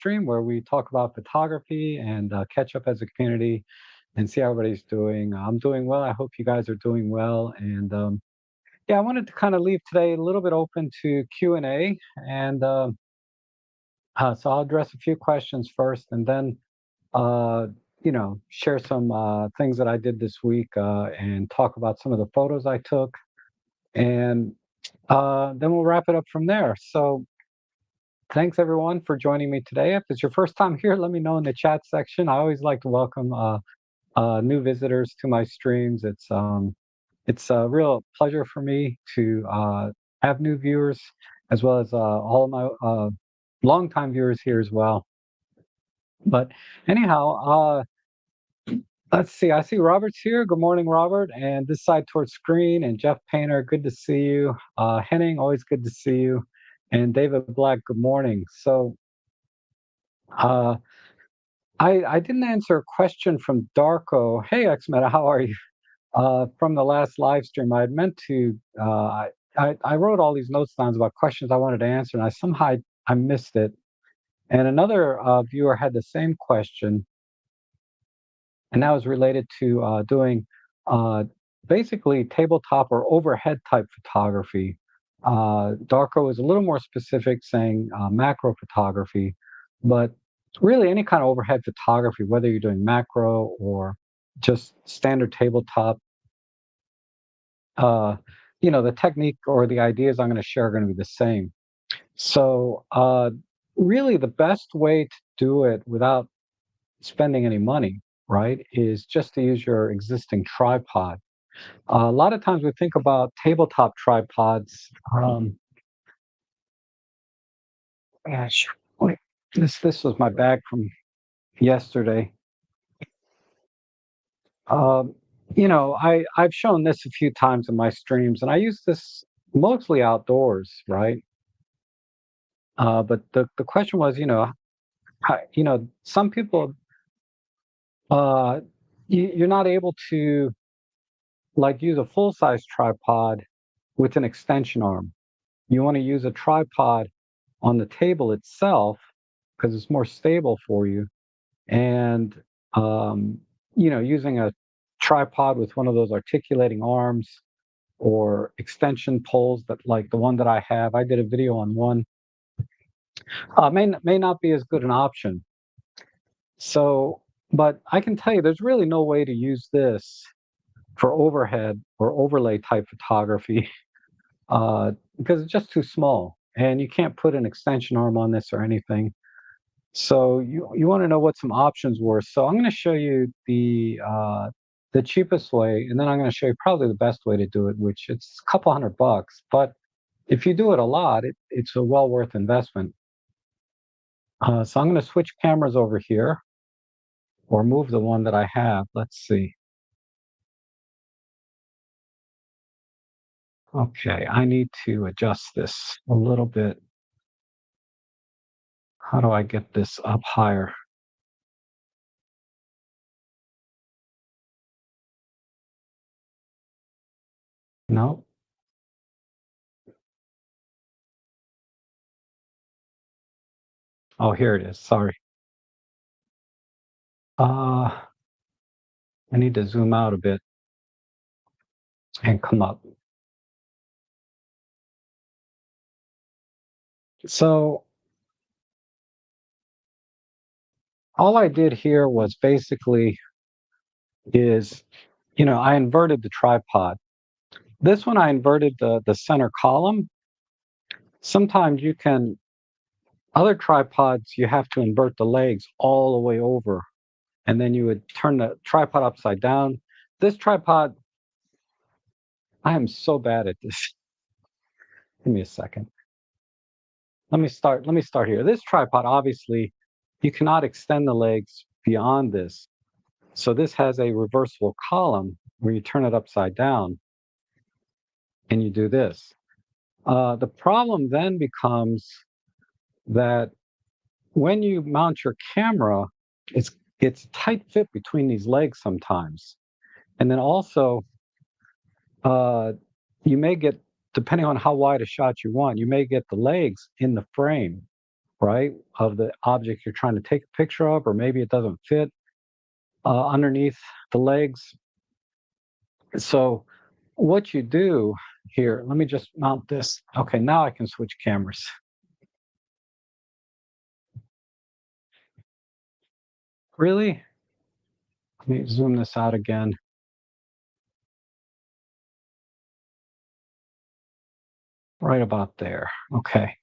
stream where we talk about photography and catch up as a community and see how everybody's doing. I'm doing well. I hope you guys are doing well. And yeah, I wanted to kind of leave today a little bit open to Q&A. And so I'll address a few questions first and then, uh, share some things that I did this week and talk about some of the photos I took. And then we'll wrap it up from there. So thanks everyone for joining me today. If it's your first time here, let me know in the chat section. I always like to welcome new visitors to my streams. It's a real pleasure for me to have new viewers, as well as all of my longtime viewers here as well. But anyhow, let's see. I see Robert's here. Good morning, Robert. And this side towards screen. And Jeff Painter, good to see you. Henning, always good to see you. And David Black, good morning. So uh, I didn't answer a question from Darko. Hey, XMeta, how are you? From the last live stream, I had meant to. I wrote all these notes down about questions I wanted to answer, and I missed it. And another viewer had the same question, and that was related to doing basically tabletop or overhead type photography. Darko was a little more specific, saying macro photography, but really any kind of overhead photography, whether you're doing macro or just standard tabletop, uh, the technique or the ideas I'm going to share are going to be the same. So, really, the best way to do it without spending any money, right, is just to use your existing tripod. A lot of times we think about tabletop tripods. Gosh, wait, this was my bag from yesterday. Um, I've shown this a few times in my streams, and I use this mostly outdoors, right? But the question was, some people, uh, you're not able to like use a full size tripod with an extension arm. You want to use a tripod on the table itself because it's more stable for you. And, um, using a tripod with one of those articulating arms or extension poles that like the one that I have, I did a video on one, may not be as good an option. So, but I can tell you there's really no way to use this for overhead or overlay type photography because it's just too small and you can't put an extension arm on this or anything. So you want to know what some options were. So I'm going to show you the cheapest way, and then I'm going to show you probably the best way to do it, which it's a couple $100. But if you do it a lot, it's a well worth investment. So I'm going to switch cameras over here or move the one that I have. Let's see. Okay, I need to adjust this a little bit. How do I get this up higher? No. Oh, here it is. Sorry. I need to zoom out a bit and come up. So all I did here was basically is, I inverted the tripod. This one I inverted the center column. Sometimes other tripods, you have to invert the legs all the way over, and then you would turn the tripod upside down. This tripod, I am so bad at this. Give me a second. Let me start here. This tripod, obviously, you cannot extend the legs beyond this. So this has a reversible column where you turn it upside down and you do this. The problem then becomes that when you mount your camera, it's a tight fit between these legs sometimes. And then also, uh, you may get, depending on how wide a shot you want, you may get the legs in the frame. right, of the object you're trying to take a picture of, or maybe it doesn't fit underneath the legs. So what you do here, let me just mount this. Okay, now I can switch cameras. Really? Let me zoom this out again. Right about there. Okay.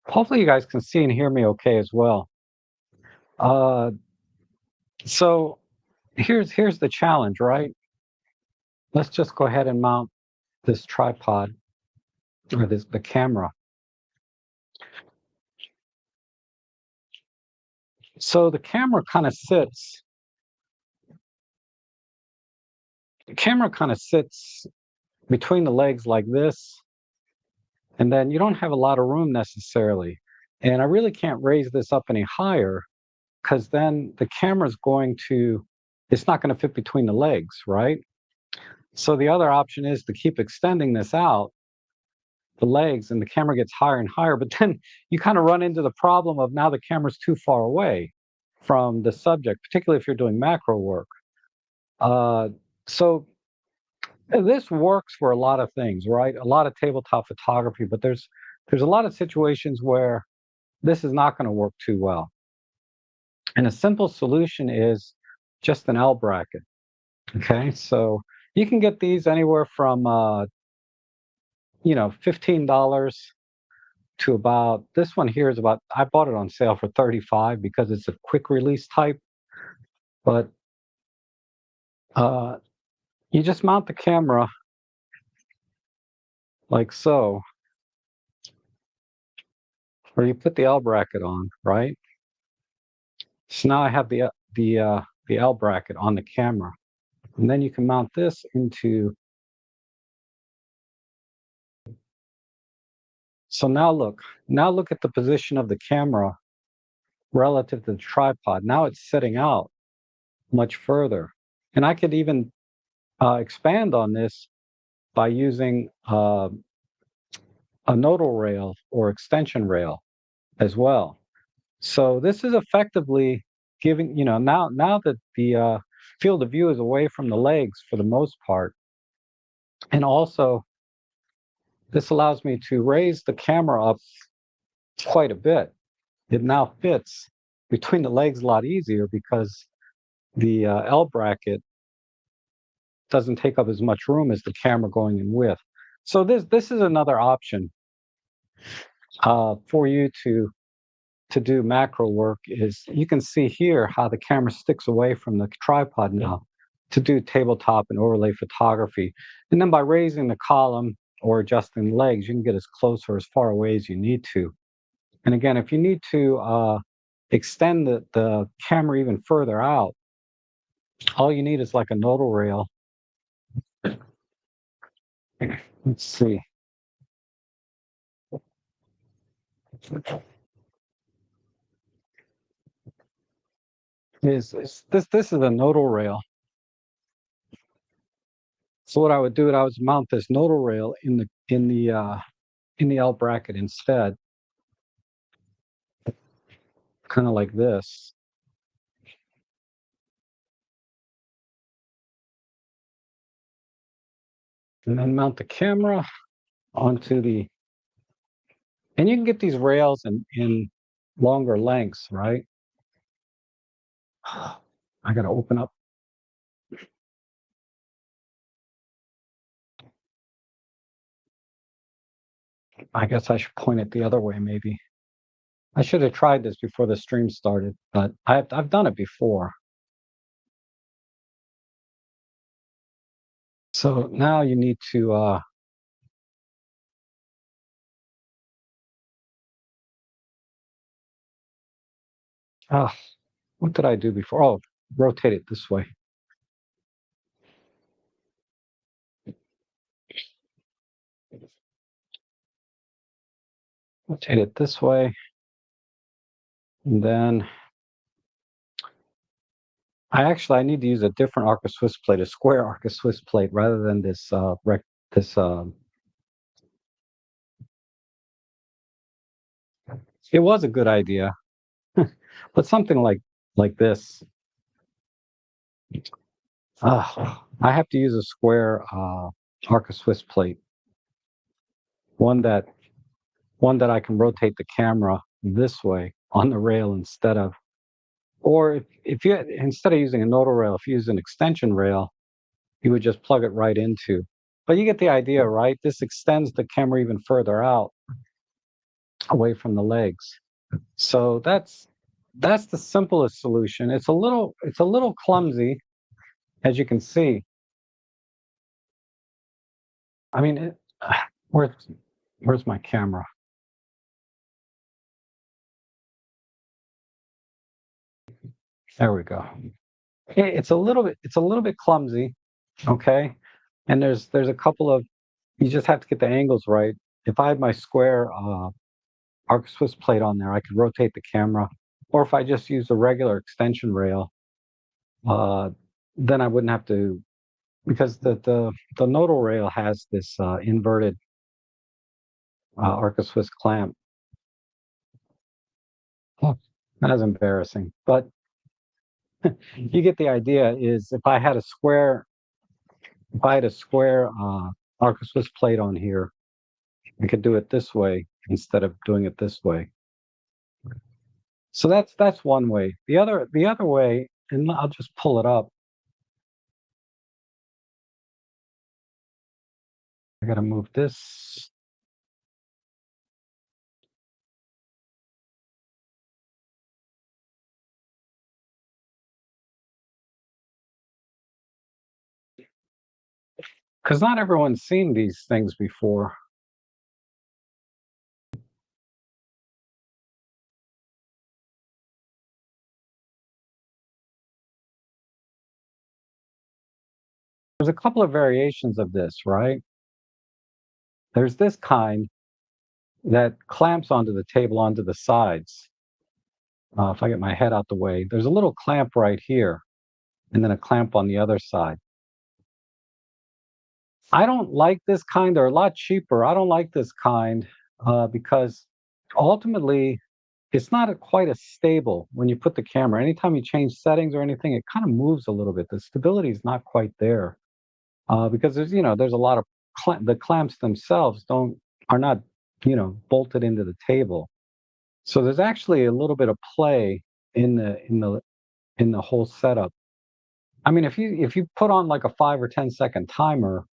Hopefully you guys can see and hear me okay as well. Uh, so here's the challenge, right? Let's just go ahead and mount this tripod or the camera. So the camera kind of sits between the legs like this, and then you don't have a lot of room necessarily. And I really can't raise this up any higher because then the camera's it's not going to fit between the legs, right? So the other option is to keep extending this out, the legs, and the camera gets higher and higher. But then you kind of run into the problem of now the camera's too far away from the subject, particularly if you're doing macro work. So this works for a lot of things, right? A lot of tabletop photography, but there's a lot of situations where this is not going to work too well. And a simple solution is just an L bracket. Okay, so you can get these anywhere from $15 to about this one here is about I bought it on sale for 35 because it's a quick release type. But uh, you just mount the camera like so, or you put the L bracket on, right? So now I have the L bracket on the camera, and then you can mount this into. So now look at the position of the camera relative to the tripod. Now it's setting out much further, and I could even expand on this by using a nodal rail or extension rail as well. So this is effectively giving, now that the field of view is away from the legs for the most part, and also this allows me to raise the camera up quite a bit. It now fits between the legs a lot easier because the L bracket doesn't take up as much room as the camera going in with. So this is another option for you to do macro work. Is you can see here how the camera sticks away from the tripod now to do tabletop and overlay photography. And then by raising the column or adjusting the legs, you can get as close or as far away as you need to. And again, if you need to extend the camera even further out, all you need is like a nodal rail. Let's see. This is a nodal rail. So what I would do is I would mount this nodal rail in the L bracket instead, kind of like this. And then mount the camera onto and you can get these rails in longer lengths, right? I got to open up. I guess I should point it the other way, maybe. I should have tried this before the stream started, but I've done it before. So now you need to what did I do before? Oh, rotate it this way. Rotate it this way. And then I need to use a different arc of Swiss plate, a square arc of Swiss plate, rather than this It was a good idea, but something like this, I have to use a square Arca Swiss plate, one that one that I can rotate the camera this way on the rail instead of, or if you instead of using a nodal rail, if you use an extension rail, you would just plug it right into. But you get the idea, right? This extends the camera even further out away from the legs. So that's the simplest solution. It's a little clumsy, as you can see. I mean, where's where's my camera? There we go. It's a little bit clumsy, okay? And there's a couple of, you just have to get the angles right. If I had my square Arc Swiss plate on there, I could rotate the camera. Or if I just use a regular extension rail, uh, then I wouldn't have to, because the nodal rail has this inverted Arca Swiss clamp. Oh, that's embarrassing. But you get the idea. Is if I had a square Arca Swiss plate on here, I could do it this way instead of doing it this way. So that's one way. The other way, and I'll just pull it up. I got to move this because not everyone's seen these things before. There's a couple of variations of this, right? There's this kind that clamps onto the table onto the sides. If I get my head out the way, there's a little clamp right here, and then a clamp on the other side. I don't like this kind. They're a lot cheaper. I don't like this kind because ultimately it's not quite as stable when you put the camera. Anytime you change settings or anything, it kind of moves a little bit. The stability is not quite there because there's a lot of the clamps themselves don't are not bolted into the table. So there's actually a little bit of play in the whole setup. I mean, if you put on like a 5 or 10 second timer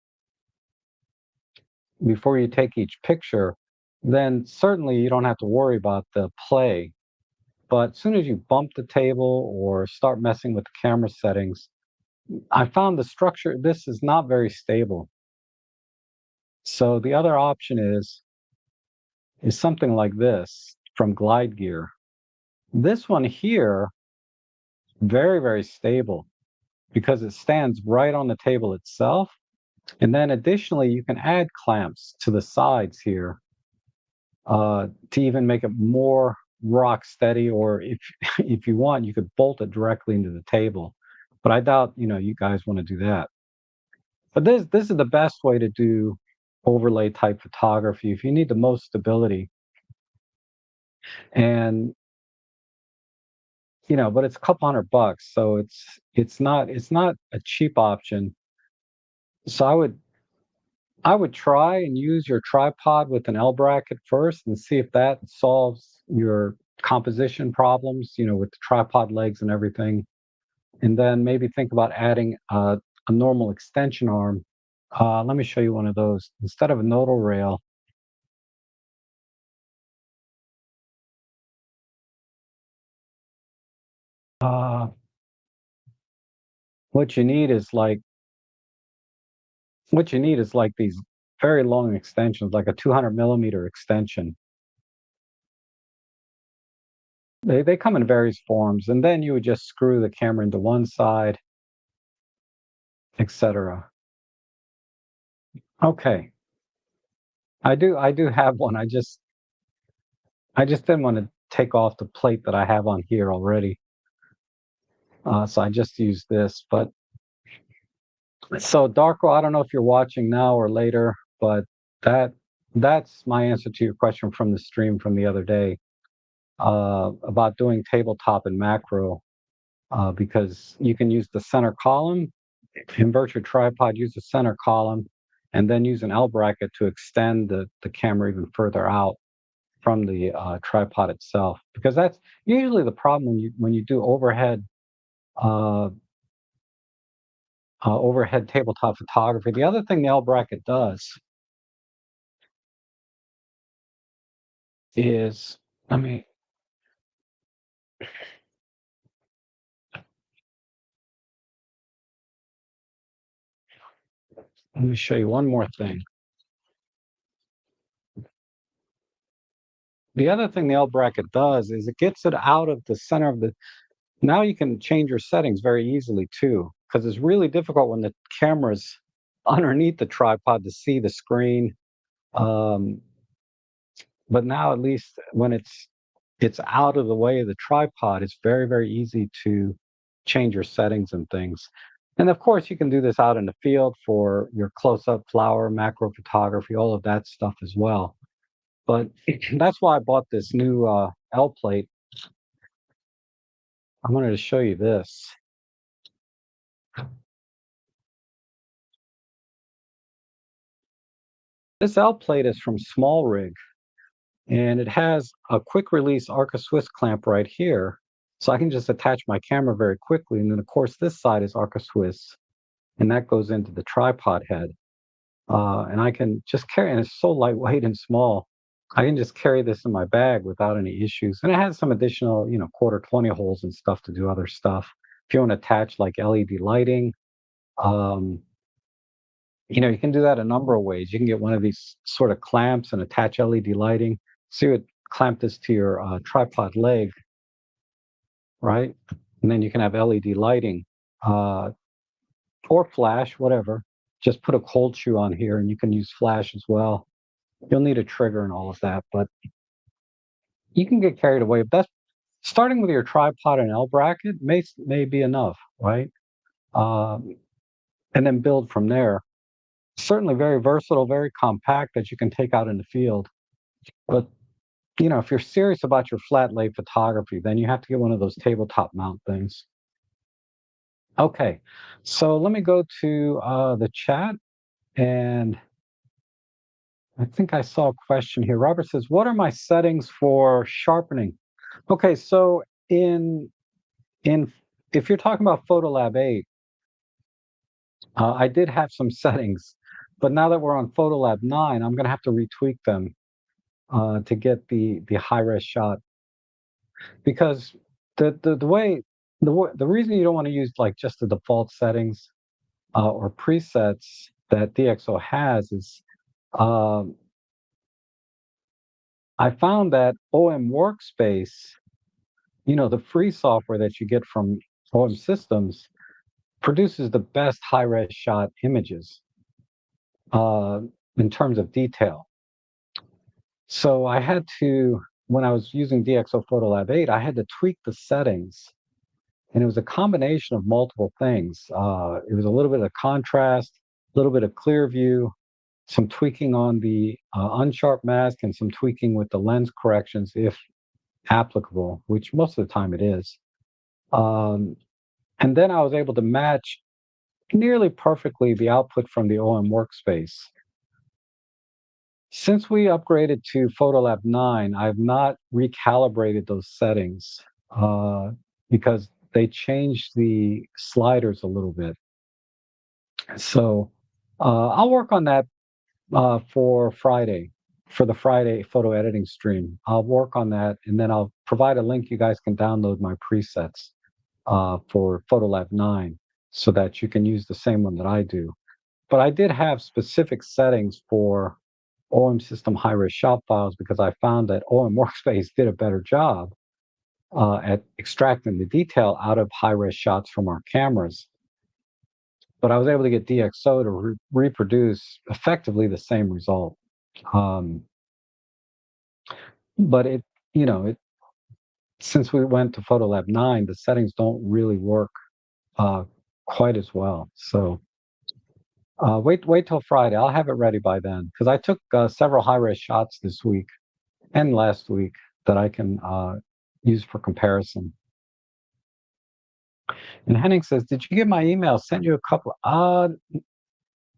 before you take each picture, then certainly you don't have to worry about the play. But as soon as you bump the table or start messing with the camera settings, I found the structure, this is not very stable. So the other option is something like this from Glide Gear. This one here, very, very stable because it stands right on the table itself. And then additionally, you can add clamps to the sides here to even make it more rock steady. Or if if you want, you could bolt it directly into the table. But I doubt you guys want to do that. But this is the best way to do overlay type photography if you need the most stability. And but it's a couple $100, so it's not a cheap option. So I would try and use your tripod with an L bracket first and see if that solves your composition problems, with the tripod legs and everything. And then maybe think about adding a normal extension arm. Let me show you one of those. Instead of a nodal rail, uh, what you need is like these very long extensions, like a 200 millimeter extension. They come in various forms, and then you would just screw the camera into one side, etc. Okay, I do have one. I just didn't want to take off the plate that I have on here already, so I just used this. But so Darko, I don't know if you're watching now or later, but that that's my answer to your question from the stream from the other day. about doing tabletop and macro because you can use the center column, invert your tripod, use the center column, and then use an L bracket to extend the camera even further out from the tripod itself. Because that's usually the problem when you do uh, overhead tabletop photography. The other thing the L bracket does is, I mean, let me show you one more thing. The other thing the L bracket does is it gets it out of the center of the. Now you can change your settings very easily too, because it's really difficult when the camera's underneath the tripod to see the screen. Um, but now at least when it's out of the way of the tripod, it's very, very easy to change your settings and things. And of course, you can do this out in the field for your close-up flower, macro photography, all of that stuff as well. But that's why I bought this new L plate. I wanted to show you this. This L plate is from Small Rig, and it has a quick release Arca Swiss clamp right here. So I can just attach my camera very quickly. And then, of course, this side is Arca Swiss, and that goes into the tripod head. And I can just carry, and it's so lightweight and small. I can just carry this in my bag without any issues. And it has some additional, quarter 20 holes and stuff to do other stuff. If you want to attach like LED lighting, um, you can do that a number of ways. You can get one of these sort of clamps and attach LED lighting. So you would clamp this to your tripod leg, right? And then you can have LED lighting uh, or flash, whatever. Just put a cold shoe on here and you can use flash as well. You'll need a trigger and all of that, but you can get carried away. But that's starting with your tripod and L bracket may be enough, right? Um, and then build from there. Certainly very versatile, very compact that you can take out in the field. But if you're serious about your flat lay photography, then you have to get one of those tabletop mount things. Okay, so let me go to the chat, and I think I saw a question here. Robert says, "What are my settings for sharpening?" Okay, so in if you're talking about Photolab 8, I did have some settings, but now that we're on Photolab 9, I'm going to have to retweak them to get the high res shot because the way the reason you don't want to use like just the default settings or presets that DxO has is um, I found that OM Workspace, the free software that you get from OM Systems, produces the best high res shot images uh, in terms of detail. So I had to, when I was using DxO Photolab 8, I had to tweak the settings. And it was a combination of multiple things. It was a little bit of contrast, a little bit of clear view, some tweaking on the unsharp mask, and some tweaking with the lens corrections if applicable, which most of the time it is. Um, and then I was able to match nearly perfectly the output from the OM workspace. Since we upgraded to Photolab 9, I've not recalibrated those settings because they changed the sliders a little bit. So I'll work on that for Friday, for the Friday photo editing stream. I'll work on that and then I'll provide a link you guys can download my presets for Photolab 9 so that you can use the same one that I do. But I did have specific settings for OM system high-res shop files because I found that OM Workspace did a better job at extracting the detail out of high-res shots from our cameras. But I was able to get DxO to reproduce effectively the same result. Um, but it since we went to Photolab 9, the settings don't really work uh, quite as well. So wait till Friday. I'll have it ready by then because I took several high-res shots this week and last week that I can use for comparison. And Henning says, "Did you get my email? Sent you a couple."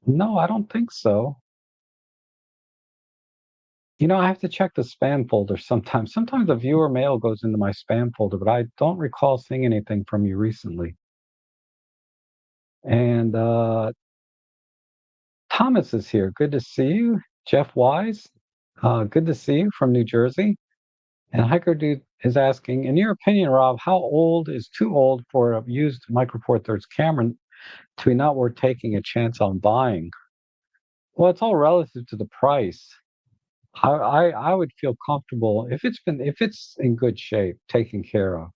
No, I don't think so. I have to check the spam folder sometimes. Sometimes the viewer mail goes into my spam folder, but I don't recall seeing anything from you recently. And Thomas is here. Good to see you. Jeff Wise, good to see you from New Jersey. And Hiker Dude is asking, in your opinion, Rob, how old is too old for a used Micro Four Thirds camera to be not worth taking a chance on buying? Well, it's all relative to the price. I would feel comfortable if it's in good shape, taken care of.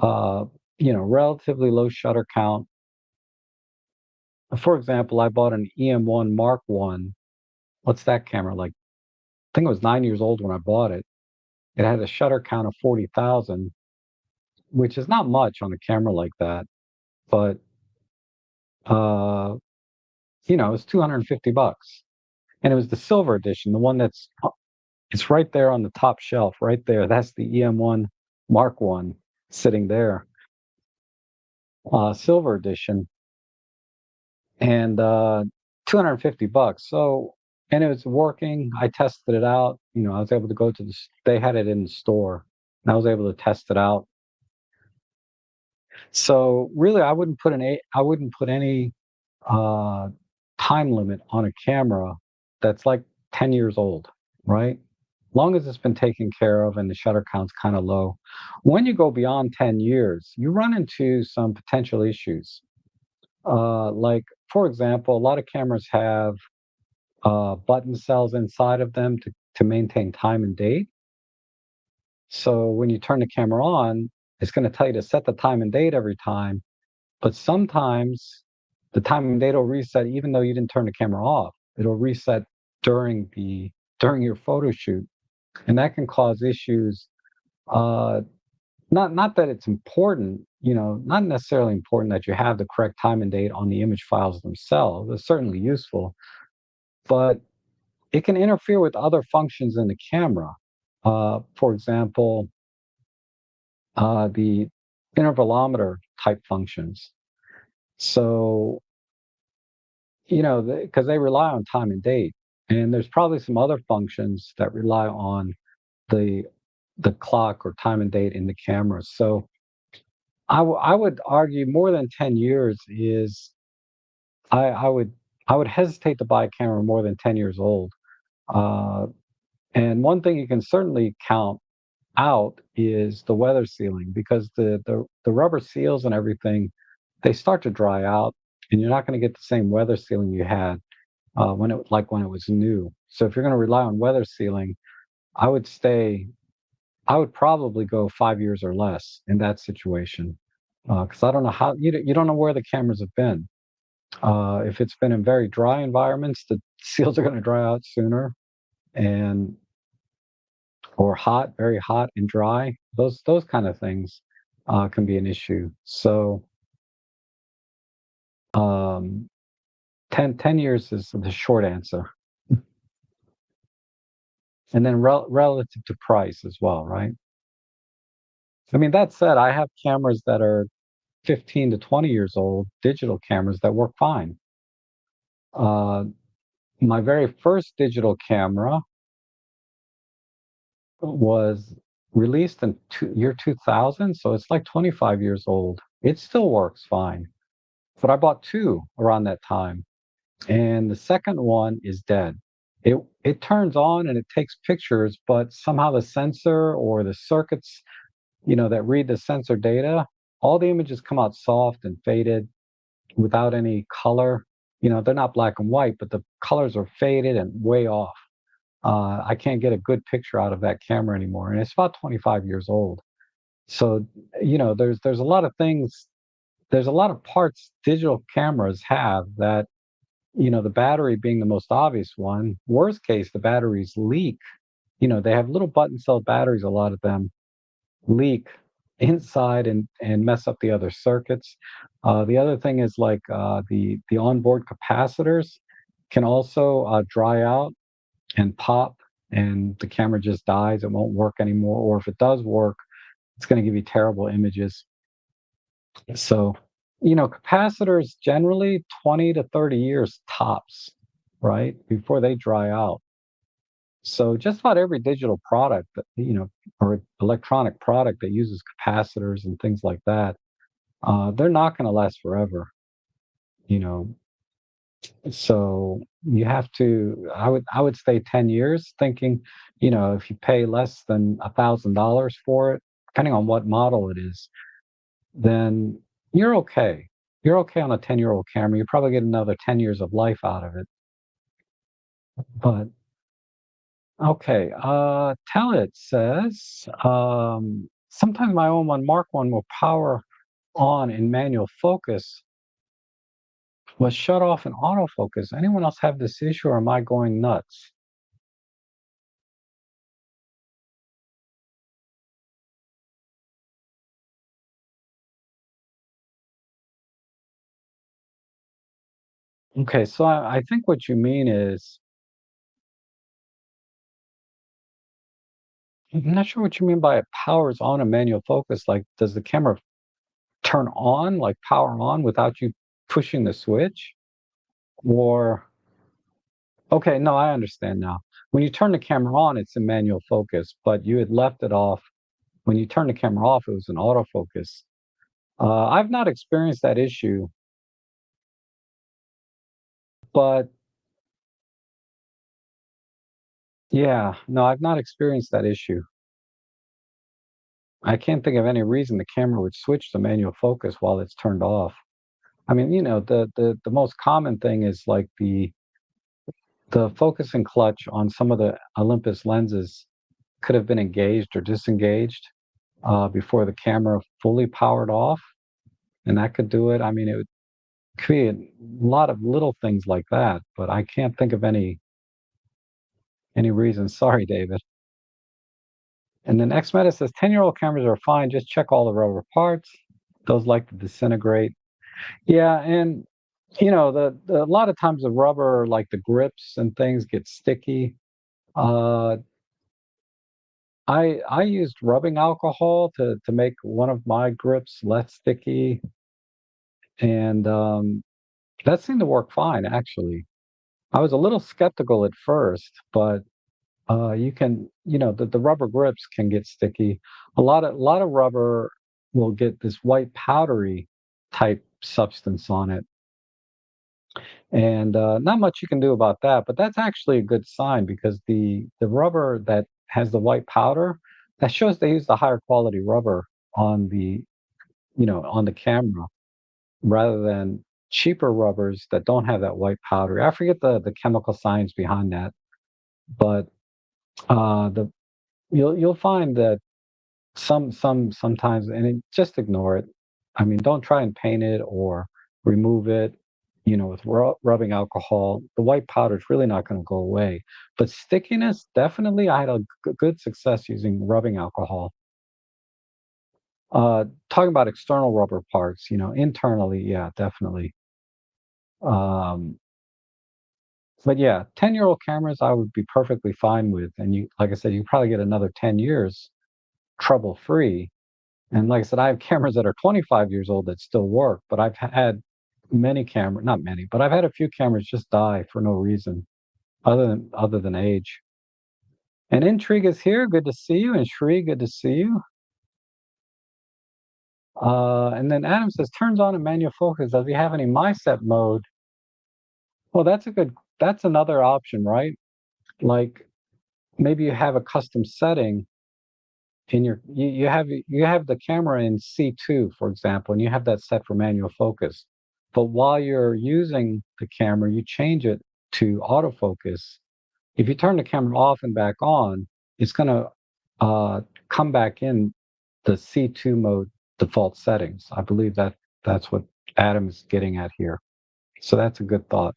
Uh, relatively low shutter count. For example, I bought an EM1 Mark One. What's that camera like? I think it was 9 years old when I bought it. It had a shutter count of 40,000, which is not much on a camera like that, but uh, it's 250 bucks, and it was the silver edition, the one it's right there on the top shelf, right there. That's the EM1 Mark One sitting there, silver edition, and 250 bucks. So, and it was working. I tested it out. I was able to go to they had it in the store, and I was able to test it out. So really, I wouldn't put any uh, time limit on a camera that's like 10 years old, right? Long as it's been taken care of and the shutter count's kind of low. When you go beyond 10 years, you run into some potential issues. Like, for example, a lot of cameras have button cells inside of them to maintain time and date. So when you turn the camera on, it's going to tell you to set the time and date every time. But sometimes the time and date will reset even though you didn't turn the camera off. It'll reset during your photo shoot, and that can cause issues. Uh, not that it's important, not necessarily important that you have the correct time and date on the image files themselves. It's certainly useful, but it can interfere with other functions in the camera. For example, the intervalometer type functions. So, because they rely on time and date, and there's probably some other functions that rely on the the clock or time and date in the camera. So, I would argue more than 10 years is I, I would I would hesitate to buy a camera more than 10 years old. Uh, and one thing you can certainly count out is the weather sealing, because the rubber seals and everything, they start to dry out, and you're not going to get the same weather sealing you had when it was new. So if you're going to rely on weather sealing, I would stay. I would probably go 5 years or less in that situation, because I don't know how you don't know where the cameras have been. If it's been in very dry environments, the seals are going to dry out sooner, and or hot, very hot and dry. Those kind of things can be an issue. So um, 10 years is the short answer, and then relative to price as well, right? I mean, that said, I have cameras that are 15 to 20 years old, digital cameras that work fine. Uh, my very first digital camera was released in year 2000, so it's like 25 years old. It still works fine. But I bought two around that time, and the second one is dead. It turns on and it takes pictures, but somehow the sensor or the circuits, that read the sensor data, all the images come out soft and faded without any color. They're not black and white, but the colors are faded and way off. I can't get a good picture out of that camera anymore, and it's about 25 years old. So, there's a lot of things. There's a lot of parts digital cameras have that, the battery being the most obvious one. Worst case, the batteries leak. They have little button cell batteries. A lot of them leak inside and mess up the other circuits. The other thing is like the onboard capacitors can also dry out and pop, and the camera just dies. It won't work anymore. Or if it does work, It's going to give you terrible images. So, capacitors generally 20 to 30 years tops, right? Before they dry out. So just about every digital product that, or electronic product that uses capacitors and things like that, they're not going to last forever, you know. So you have to, I would say 10 years thinking, if you pay less than $1,000 for it, depending on what model it is, then you're okay. You're okay on a 10-year-old camera. You probably get another 10 years of life out of it. But okay, tell it says, sometimes my own one Mark one will power on in manual focus was shut off in autofocus. Anyone else have this issue or am I going nuts? Okay, so I think what you mean is, I'm not sure what you mean by it powers on a manual focus. Like, does the camera turn on, like power on without you pushing the switch? Or, okay, no, I understand now. When you turn the camera on, it's in manual focus, but you had left it off. When you turn the camera off, it was an autofocus. I've not experienced that issue, but yeah, no, I've not experienced that issue. I can't think of any reason the camera would switch to manual focus while it's turned off. I mean, the most common thing is like the focus and clutch on some of the Olympus lenses could have been engaged or disengaged before the camera fully powered off, and that could do it. I mean, it would create a lot of little things like that, but I can't think of any reason. Sorry, David. And then Xmeta says 10-year-old cameras are fine. Just check all the rubber parts. Those like to disintegrate. Yeah, and a lot of times the rubber, like the grips and things, get sticky. Uh, I used rubbing alcohol to make one of my grips less sticky, and that seemed to work fine actually. I was a little skeptical at first, but the rubber grips can get sticky. A lot of rubber will get this white powdery type substance on it, and not much you can do about that. But that's actually a good sign because the rubber that has the white powder, that shows they use the higher quality rubber on the camera rather than cheaper rubbers that don't have that white powder. I forget the chemical science behind that, but the you'll find that sometimes, and just ignore it. I mean, don't try and paint it or remove it, with rubbing alcohol. The white powder is really not going to go away. But stickiness, definitely, I had a good success using rubbing alcohol. Talking about external rubber parts, internally, yeah, definitely. Um, but yeah, 10-year-old cameras I would be perfectly fine with. And like I said, you probably get another 10 years trouble free. And like I said, I have cameras that are 25 years old that still work, but I've had not many, but I've had a few cameras just die for no reason other than age. And Intrigue is here. Good to see you. And Shri, good to see you. And then Adam says, turns on in manual focus. Does he have any MySet mode? Well, that's another option, right? Like maybe you have a custom setting in you have the camera in C2, for example, and you have that set for manual focus. But while you're using the camera, you change it to autofocus. If you turn the camera off and back on, it's going to come back in the C2 mode default settings. I believe that's what Adam's getting at here. So that's a good thought.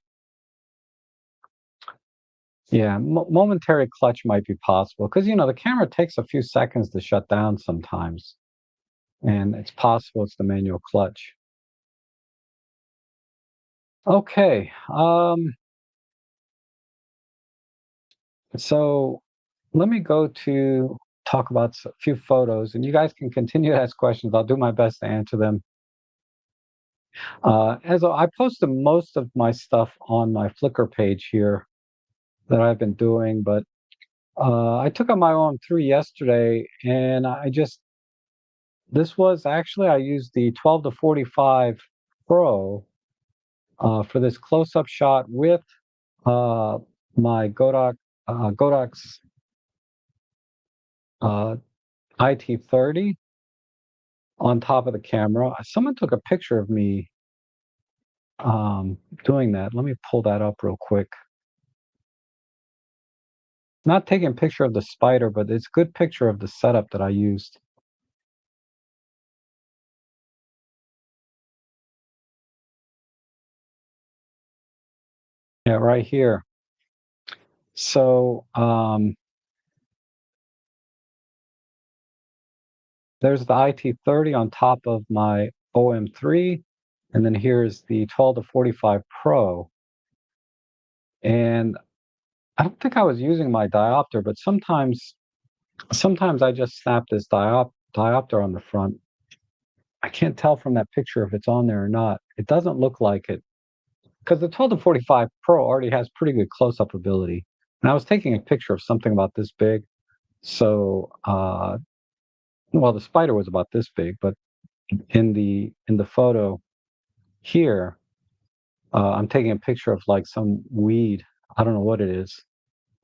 Yeah, momentary clutch might be possible because the camera takes a few seconds to shut down sometimes, and it's possible it's the manual clutch. Okay, so let me go to talk about a few photos, and you guys can continue to ask questions. I'll do my best to answer them. I posted most of my stuff on my Flickr page here that I've been doing, but I took out my OM3 yesterday, and this was actually I used the 12 to 45 Pro for this close-up shot with uh, my Godok's uh, IT30 on top of the camera. Someone took a picture of me doing that. Let me pull that up real quick. Not taking a picture of the spider, but it's a good picture of the setup that I used. Yeah, right here. So there's the IT30 on top of my OM3, and then here's the 12 to 45 Pro. And I don't think I was using my diopter, but sometimes I just snap this diopter on the front. I can't tell from that picture if it's on there or not. It doesn't look like it because the 12 to 45 Pro already has pretty good close-up ability. And I was taking a picture of something about this big. So, well, the spider was about this big, but in the photo here, I'm taking a picture of like some weed. I don't know what it is,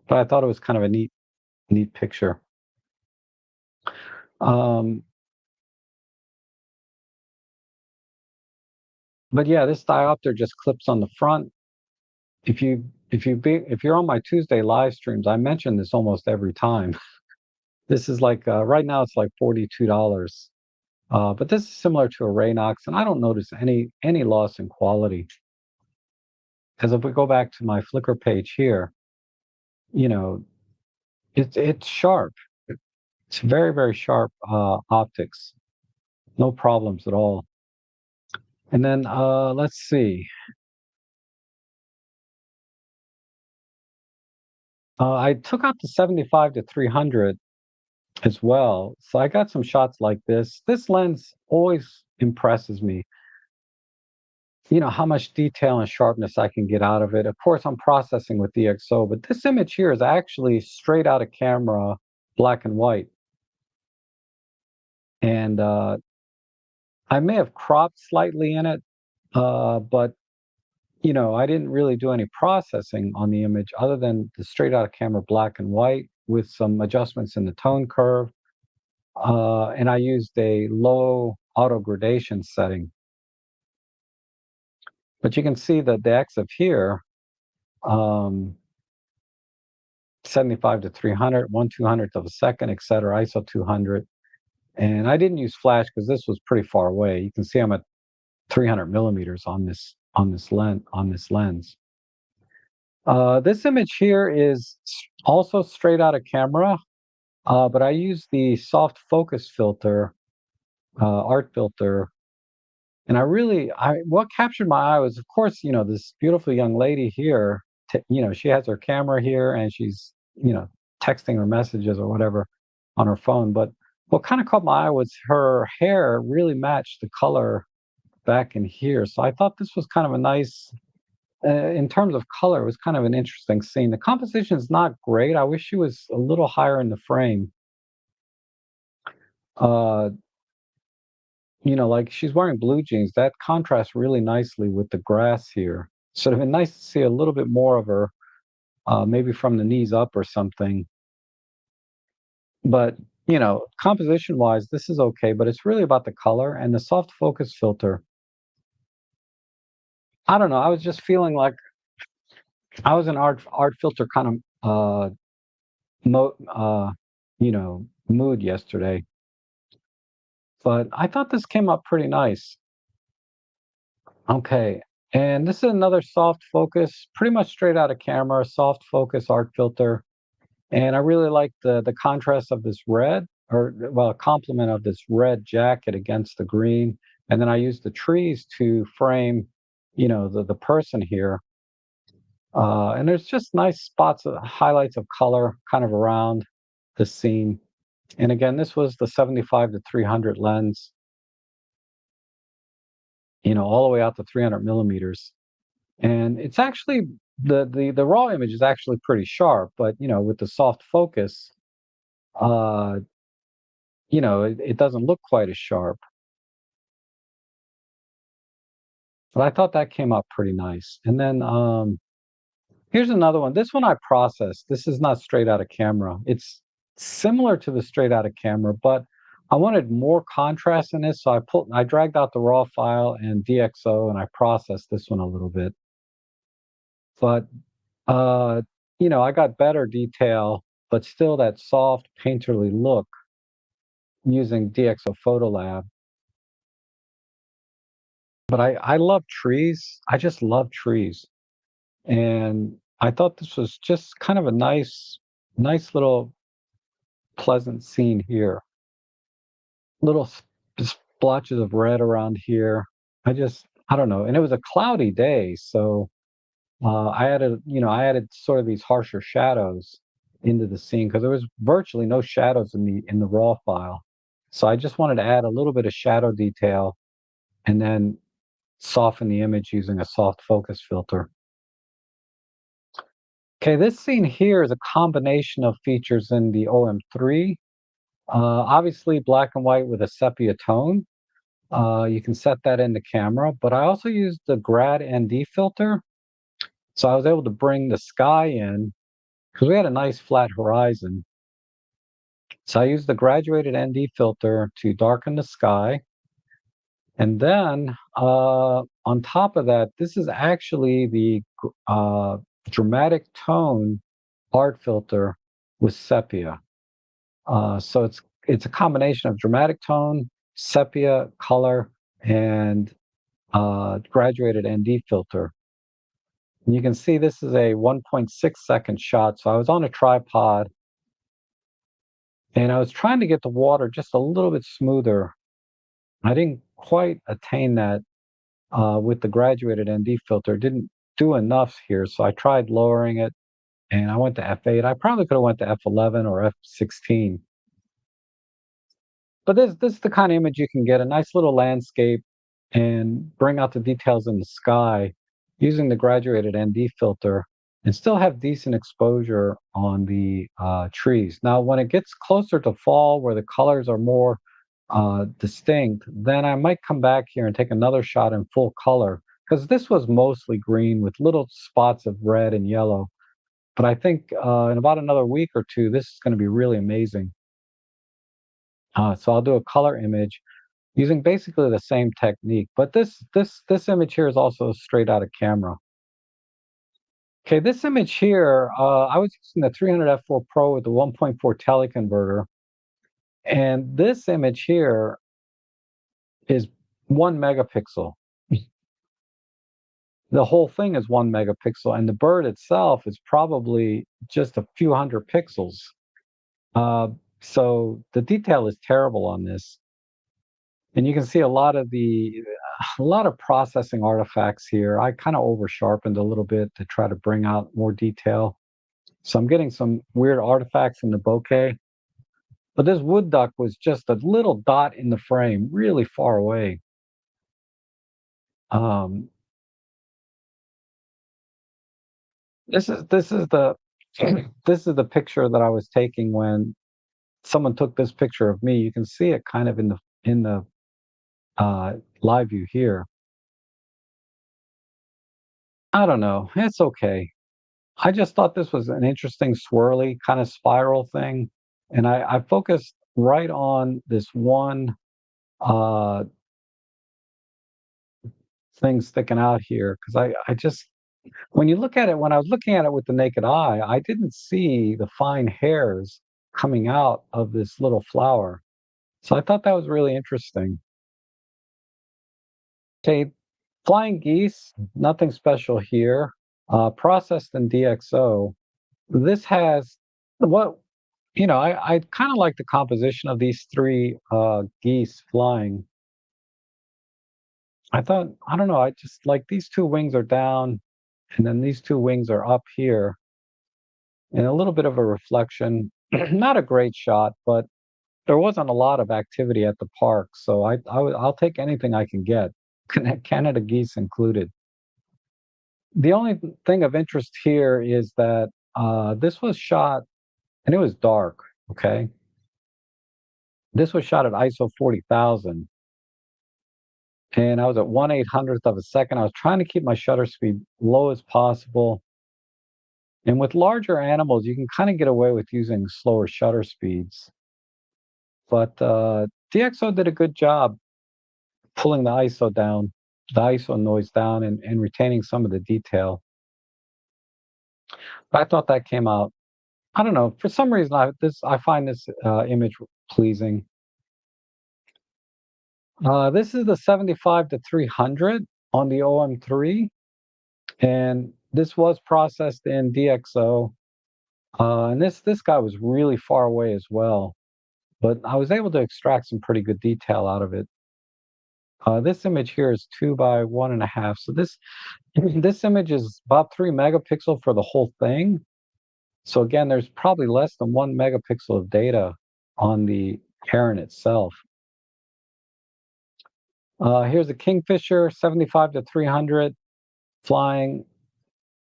but I thought it was kind of a neat picture. Um, but yeah, this diopter just clips on the front. If you're on my Tuesday live streams, I mention this almost every time. This is like right now it's like $42. But this is similar to a Raynox, and I don't notice any loss in quality. Because if we go back to my Flickr page here, you know, it's sharp. It's very sharp optics. No problems at all. And then let's see. I took out the 75 to 300 as well. So I got some shots like this. This lens always impresses me. You know, how much detail and sharpness I can get out of it. Of course, I'm processing with DxO, but this image here is actually straight out of camera, black and white. And I may have cropped slightly in it, but you know, I didn't really do any processing on the image other than the straight out of camera black and white with some adjustments in the tone curve. And I used a low auto gradation setting. But you can see that the EXIF here, um, 75 to 300, 1/200th of a second, etc., ISO 200. And I didn't use flash because this was pretty far away. You can see I'm at 300 millimeters on this lens. This image here is also straight out of camera, but I use the soft focus filter, art filter, and what captured my eye was, of course, you know, this beautiful young lady here. You know, she has her camera here, and she's, you know, texting her messages or whatever on her phone. But what kind of caught my eye was her hair really matched the color back in here. So I thought this was kind of a nice, in terms of color, it was kind of an interesting scene. The composition is not great. I wish she was a little higher in the frame. Uh, you know, like she's wearing blue jeans. That contrasts really nicely with the grass here. So it'd been nice to see a little bit more of her, maybe from the knees up or something. But, you know, composition wise, this is okay, but it's really about the color and the soft focus filter. I don't know. I was just feeling like I was in art filter kind of mo you know, mood yesterday. But I thought this came up pretty nice. Okay. And this is another soft focus, pretty much straight out of camera, soft focus art filter. And I really like the contrast of this red, or well, a complement of this red jacket against the green. And then I use the trees to frame, you know, the person here. And there's just nice spots of highlights of color kind of around the scene. And again, this was the 75 to 300 lens, all the way out to 300 millimeters. And it's actually the raw image is actually pretty sharp, but with the soft focus, uh, it doesn't look quite as sharp. But I thought that came out pretty nice. And then here's another one. This one I processed. This is not straight out of camera. It's similar to the straight out of camera, but I wanted more contrast in this, so I dragged out the raw file and DxO and I processed this one a little bit. But I got better detail, but still that soft painterly look using DxO Photolab. But I love trees. I just love trees. And I thought this was just kind of a nice little pleasant scene here. Little splotches of red around here. I don't know. And it was a cloudy day, so I added sort of these harsher shadows into the scene because there was virtually no shadows in the raw file. So I just wanted to add a little bit of shadow detail and then soften the image using a soft focus filter. Okay, this scene here is a combination of features in the OM3. Obviously, black and white with a sepia tone. You can set that in the camera, but I also used the Grad ND filter. So I was able to bring the sky in because we had a nice flat horizon. So I used the graduated ND filter to darken the sky. And then on top of that, this is actually the dramatic tone art filter with sepia. So it's a combination of dramatic tone, sepia, color, and graduated ND filter. And you can see this is a 1.6-second shot. So I was on a tripod and I was trying to get the water just a little bit smoother. I didn't quite attain that with the graduated ND filter. Didn't do enough here, so I tried lowering it and I went to f8. I probably could have went to f11 or f16. But this is the kind of image you can get, a nice little landscape and bring out the details in the sky using the graduated ND filter and still have decent exposure on the trees. Now, when it gets closer to fall where the colors are more distinct, then I might come back here and take another shot in full color because this was mostly green with little spots of red and yellow. But I think in about another week or two, this is going to be really amazing. So I'll do a color image using basically the same technique, but this image here is also straight out of camera. Okay, this image here, I was using the 300 f4 Pro with the 1.4 teleconverter, and this image here is 1 megapixel. The whole thing is 1 megapixel, and the bird itself is probably just a few hundred pixels. Uh, so the detail is terrible on this. And you can see a lot of processing artifacts here. I kind of over sharpened a little bit to try to bring out more detail. So I'm getting some weird artifacts in the bokeh. But this wood duck was just a little dot in the frame, really far away. Um, this is the this is the picture that I was taking when someone took this picture of me. You can see it kind of in the live view here. I don't know. It's okay. I just thought this was an interesting swirly kind of spiral thing, and I focused right on this one uh, thing sticking out here because I just when you look at it, when I was looking at it with the naked eye, I didn't see the fine hairs coming out of this little flower. So I thought that was really interesting. Okay, flying geese, nothing special here. Processed in DxO. This has what I kind of like the composition of these three geese flying. I thought, I don't know, I just like these two wings are down, and then these two wings are up here, and a little bit of a reflection. Not a great shot, but there wasn't a lot of activity at the park, so I'll take anything I can get, Canada geese included. The only thing of interest here is that this was shot, and it was dark. Okay, this was shot at ISO 40,000, and I was at 1/800th of a second. I was trying to keep my shutter speed low as possible. And with larger animals, you can kind of get away with using slower shutter speeds. But DxO did a good job pulling the ISO noise down, and retaining some of the detail. I thought that came out. I don't know. For some reason, I find this image pleasing. This is the 75 to 300 on the OM3, and this was processed in DxO. And this guy was really far away as well, but I was able to extract some pretty good detail out of it. This image here is 2 by 1.5. So this this image is about 3 megapixel for the whole thing. So again, there's probably less than 1 megapixel of data on the heron itself. Here's a kingfisher, 75 to 300, flying.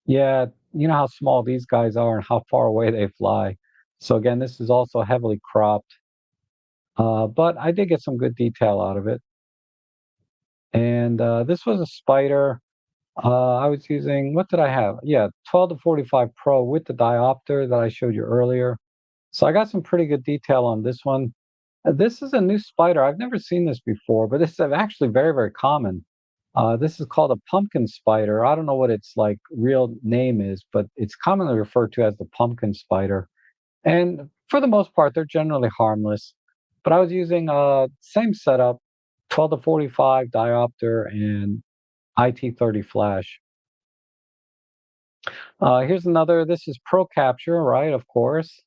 Yeah, you know how small these guys are and how far away they fly. So again, this is also heavily cropped, but I did get some good detail out of it. And this was a spider. I was using, what did I have? Yeah, 12 to 45 Pro with the diopter that I showed you earlier. So I got some pretty good detail on this one. This is a new spider. I've never seen this before, but this is actually very, very common. This is called a pumpkin spider. I don't know what its like real name is, but it's commonly referred to as the pumpkin spider. And for the most part, they're generally harmless. But I was using same setup, 12 to 45 diopter and IT30 flash. Here's another. This is Pro Capture, right? Of course.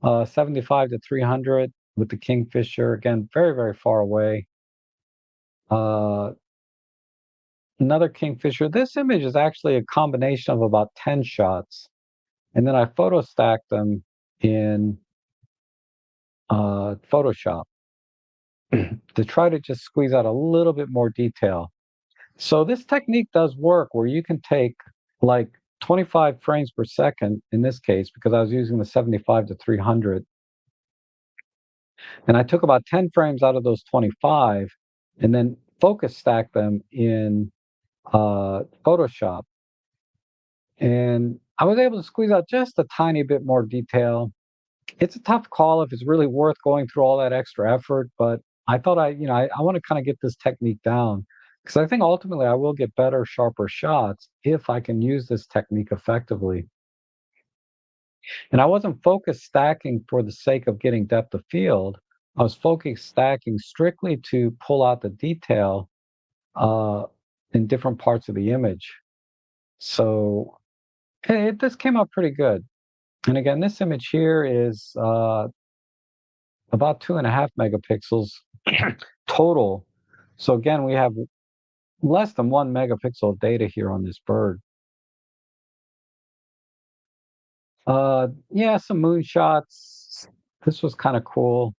75 to 300 with the Kingfisher. Again, very, very far away. Uh, Another Kingfisher. This image is actually a combination of about 10 shots. And then I photo stacked them in Photoshop to try to just squeeze out a little bit more detail. So this technique does work where you can take like 25 frames per second in this case, because I was using the 75 to 300. And I took about 10 frames out of those 25 and then focus stack them in Photoshop. And I was able to squeeze out just a tiny bit more detail. It's a tough call if it's really worth going through all that extra effort, but I thought I want to kind of get this technique down because I think ultimately I will get better, sharper shots if I can use this technique effectively. And I wasn't focus stacking for the sake of getting depth of field. I was focus stacking strictly to pull out the detail uh, in different parts of the image. So this came out pretty good. And again, this image here is about 2.5 megapixels total. So again, we have less than 1 megapixel of data here on this bird. Yeah, some moonshots. This was kind of cool.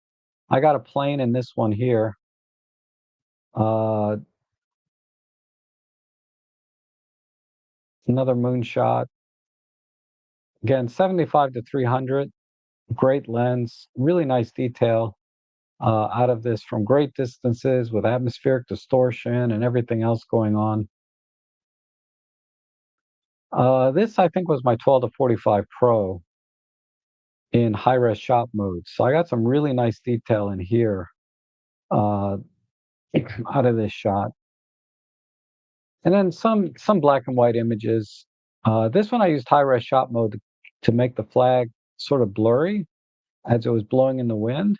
I got a plane in this one here. Uh, Another moonshot. Again, 75 to 300. Great lens, really nice detail out of this from great distances with atmospheric distortion and everything else going on. This, I think, was my 12 to 45 Pro in high-res shot mode. So I got some really nice detail in here uh, out of this shot. And then some black and white images. This one I used high-res shot mode to make the flag sort of blurry as it was blowing in the wind.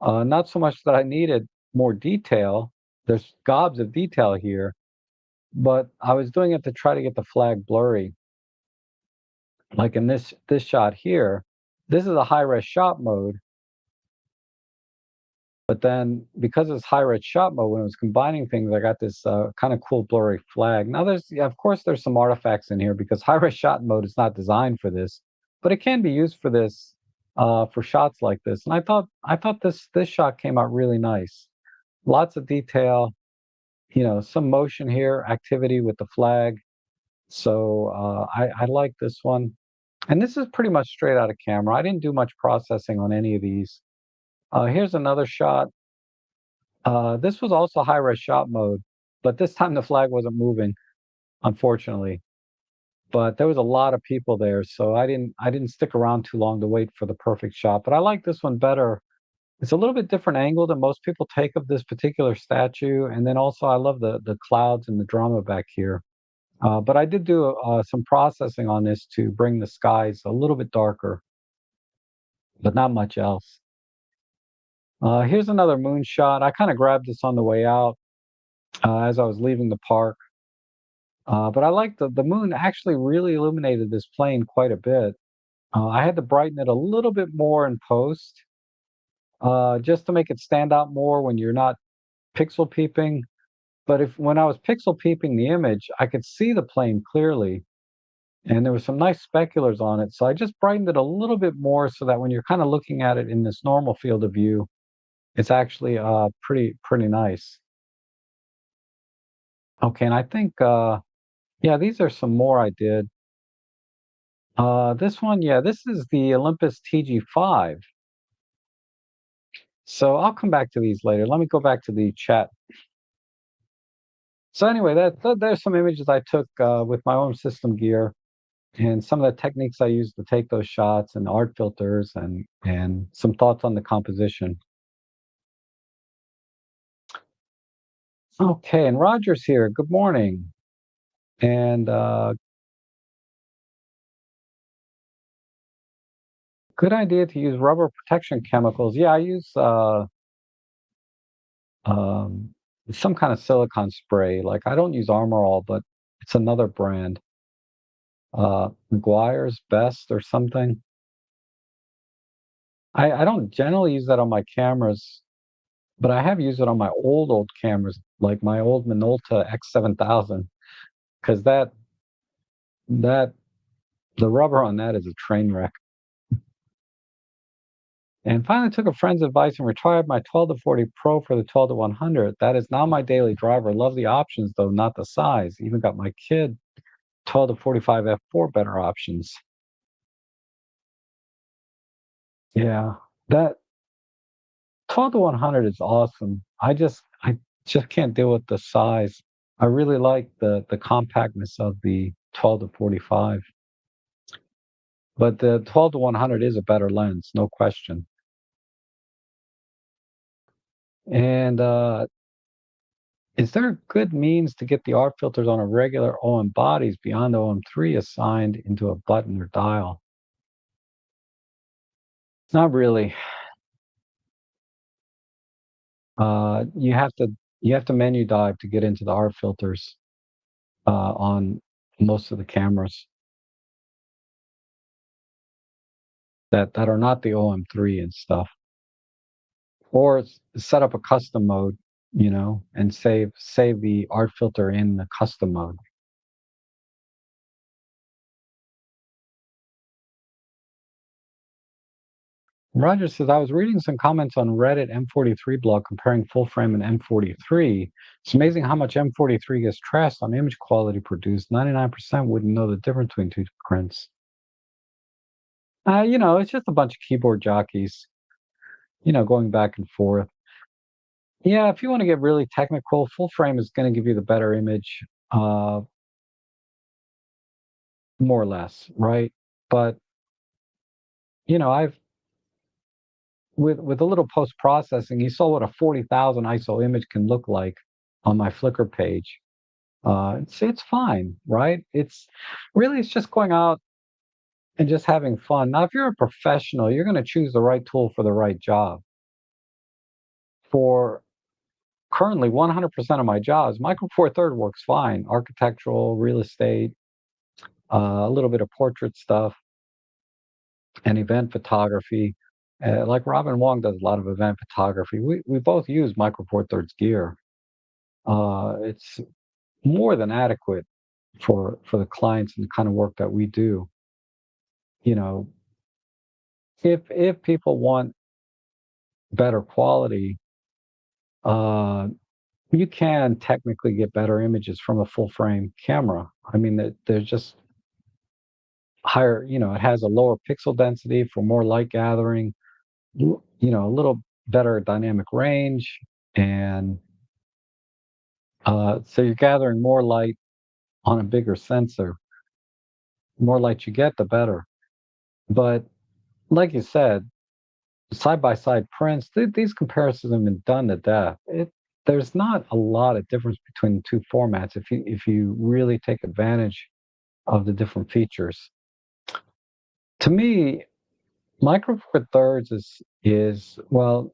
Not so much that I needed more detail. There's gobs of detail here, but I was doing it to try to get the flag blurry. Like in this shot here, this is a high-res shot mode, but then because it's high-res shot mode, when it was combining things, I got this kind of cool blurry flag. Now yeah, of course, there's some artifacts in here because high-res shot mode is not designed for this, but it can be used for this for shots like this. And I thought this shot came out really nice. Lots of detail, some motion here, activity with the flag. So I like this one. And this is pretty much straight out of camera. I didn't do much processing on any of these. Here's another shot. This was also high res shot mode, but this time the flag wasn't moving, unfortunately. But there was a lot of people there, so I didn't stick around too long to wait for the perfect shot. But I like this one better. It's a little bit different angle than most people take of this particular statue, and then also I love the clouds and the drama back here. But I did do some processing on this to bring the skies a little bit darker, but not much else. Here's another moon shot. I kind of grabbed this on the way out as I was leaving the park. But I like the moon actually really illuminated this plane quite a bit. I had to brighten it a little bit more in post, just to make it stand out more when you're not pixel peeping. But if when I was pixel peeping the image, I could see the plane clearly, and there was some nice speculars on it. So I just brightened it a little bit more so that when you're kind of looking at it in this normal field of view, it's actually pretty nice. Okay, and I think yeah, these are some more I did. This one, yeah, this is the Olympus TG5. So I'll come back to these later. Let me go back to the chat. So anyway, there's some images I took with my own system gear and some of the techniques I used to take those shots and art filters and some thoughts on the composition. Okay, and Roger's here. Good morning. And good idea to use rubber protection chemicals. Yeah, I use um, some kind of silicone spray. Like I don't use Armor All, but it's another brand, McGuire's Best or something. I don't generally use that on my cameras, but I have used it on my old cameras, like my old Minolta X7000, because that the rubber on that is a train wreck. And finally took a friend's advice and retired my 12 to 40 Pro for the 12 to 100. That is now my daily driver. Love the options though, not the size. Even got my kid 12 to 45 f4 better options. Yeah, that 12 to 100 is awesome. I just can't deal with the size. I really like the compactness of the 12 to 45, but the 12 to 100 is a better lens, no question. And is there a good means to get the art filters on a regular OM bodies beyond OM3 assigned into a button or dial? Not really. You have to menu dive to get into the art filters on most of the cameras that are not the OM3 and stuff, or set up a custom mode, and save the art filter in the custom mode. Roger says, I was reading some comments on Reddit M43 blog comparing full frame and M43. It's amazing how much M43 gets trashed on image quality produced. 99% wouldn't know the difference between two prints. It's just a bunch of keyboard jockeys, going back and forth. Yeah, if you want to get really technical, full frame is going to give you the better image, uh, more or less, right? But, I've with a little post processing, you saw what a 40,000 ISO image can look like on my Flickr page. It's fine, right? It's just going out and just having fun. Now, if you're a professional, you're going to choose the right tool for the right job. For currently 100% of my jobs, Micro Four Third works fine. Architectural, real estate, a little bit of portrait stuff, and event photography. Like Robin Wong does a lot of event photography. We both use Micro Four Thirds gear. It's more than adequate for the clients and the kind of work that we do. You know, if people want better quality, uh, you can technically get better images from a full frame camera. I mean, they're just higher, it has a lower pixel density for more light gathering, a little better dynamic range, and so you're gathering more light on a bigger sensor. The more light you get, the better. But like you said, side by side prints, these comparisons have been done to death. There's not a lot of difference between the two formats if you really take advantage of the different features. To me, Micro Four Thirds is well,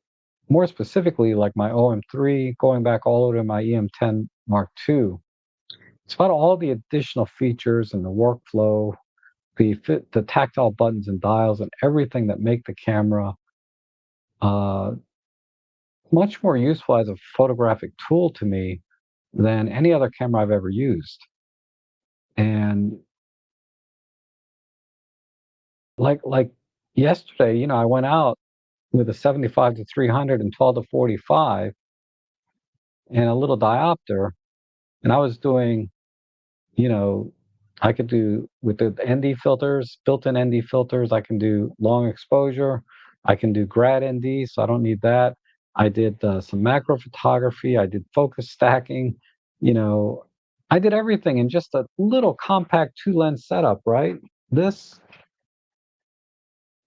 more specifically, like my OM3, going back all over to my EM10 Mark II. It's about all the additional features and the workflow, the tactile buttons and dials, and everything that make the camera uh, much more useful as a photographic tool to me than any other camera I've ever used. And like yesterday, I went out with a 75 to 300 and 12 to 45 and a little diopter, and I was doing, you know, I could do with the ND filters, built-in ND filters, I can do long exposure, I can do grad ND, so I don't need that. I did some macro photography, I did focus stacking, you know, I did everything in just a little compact two lens setup, right? This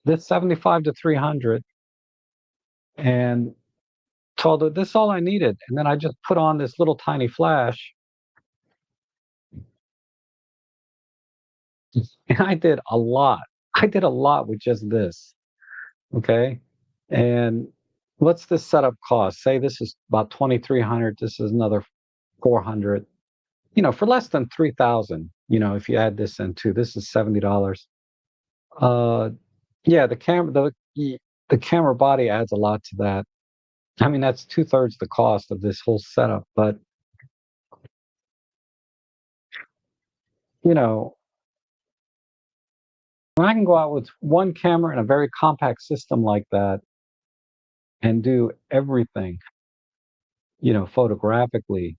this 75 to 300 and told it this is all I needed. And then I just put on this little tiny flash and I did a lot. I did a lot with just this. Okay. And what's this setup cost? Say this is about 2,300. This is another 400. For less than 3,000. If you add this into this is $70. Uh, yeah, the camera body adds a lot to that. I mean, that's two-thirds the cost of this whole setup. But you know, when I can go out with one camera and a very compact system like that and do everything, photographically,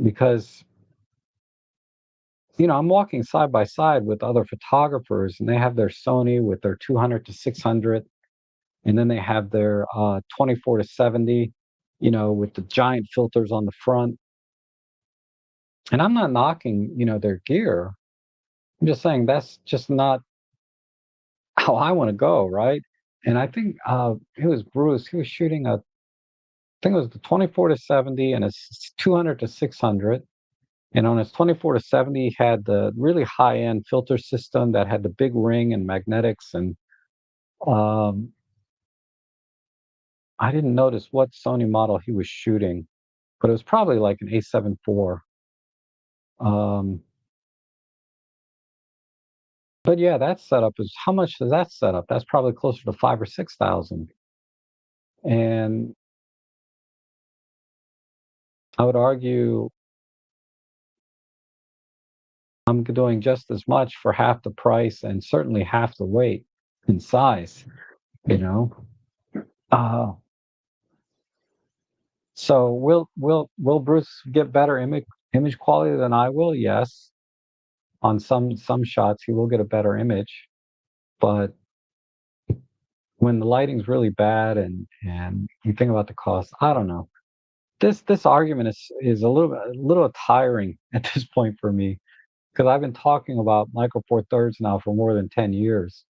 because I'm walking side by side with other photographers, and they have their Sony with their 200 to 600, and then they have their 24 to 70, with the giant filters on the front. And I'm not knocking, their gear. I'm just saying that's just not how I want to go, right? And I think it was Bruce. He was shooting I think it was the 24 to 70 and a 200 to 600. And on his 24 to 70, he had the really high end filter system that had the big ring and magnetics. And um, I didn't notice what Sony model he was shooting, but it was probably like an A7 IV. Um, but yeah, that setup is how much is that setup? That's probably closer to 5 or 6 thousand. And I would argue I'm doing just as much for half the price and certainly half the weight and size, you know. Uh, so will Bruce get better image quality than I will? Yes. On some shots, he will get a better image, but when the lighting's really bad and you think about the cost, I don't know. This argument is a little tiring at this point for me because I've been talking about Micro Four Thirds now for more than 10 years,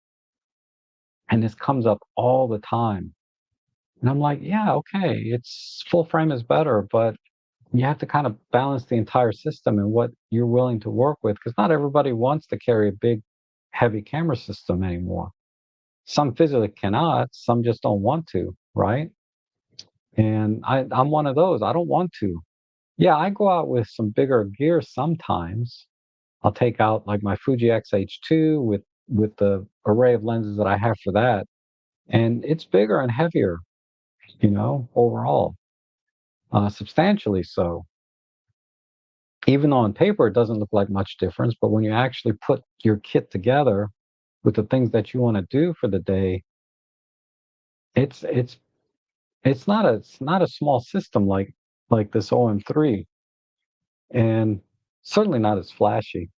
and this comes up all the time. And I'm like, yeah, okay, it's full frame is better, but you have to kind of balance the entire system and what you're willing to work with because not everybody wants to carry a big, heavy camera system anymore. Some physically cannot, some just don't want to, right? And I'm one of those. I don't want to. Yeah, I go out with some bigger gear sometimes. I'll take out like my Fuji X-H2 with the array of lenses that I have for that, and it's bigger and heavier, overall, substantially so. Even though on paper it doesn't look like much difference, but when you actually put your kit together, with the things that you want to do for the day, it's it's it's not a small system like this OM3, and certainly not as flashy.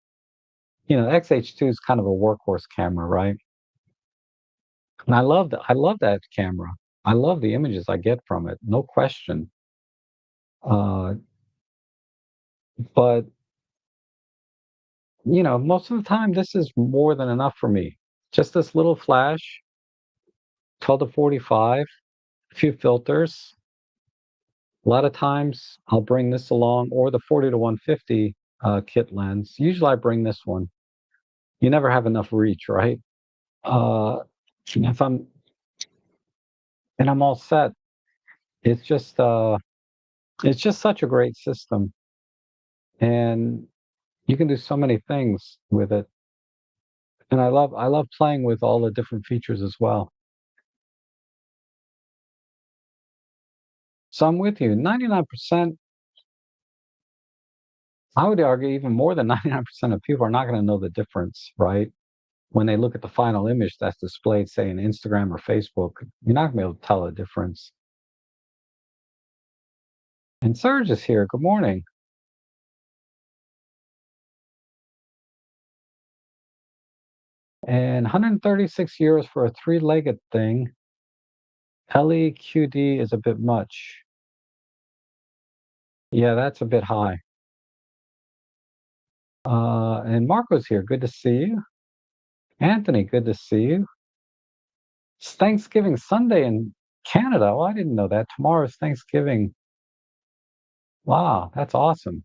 You know, XH2 is kind of a workhorse camera, right? And I love that camera. I love the images I get from it, no question. Uh, but you know, most of the time, this is more than enough for me. Just this little flash, 12 to 45, a few filters. A lot of times, I'll bring this along, or the 40 to 150 kit lens. Usually, I bring this one. You never have enough reach, right? Uh, if I'm and I'm all set. It's just uh, it's just such a great system, and you can do so many things with it. And I love playing with all the different features as well. So I'm with you. 99%, I would argue even more than 99% of people are not going to know the difference, right? When they look at the final image that's displayed, say in Instagram or Facebook, you're not going to be able to tell the difference. And Serge is here. Good morning. And 136 euros for a three-legged thing. LEQD is a bit much. Yeah, that's a bit high. And Marco's here. Good to see you. Anthony, good to see you. It's Thanksgiving Sunday in Canada. Oh, I didn't know that. Tomorrow's Thanksgiving. Wow, that's awesome.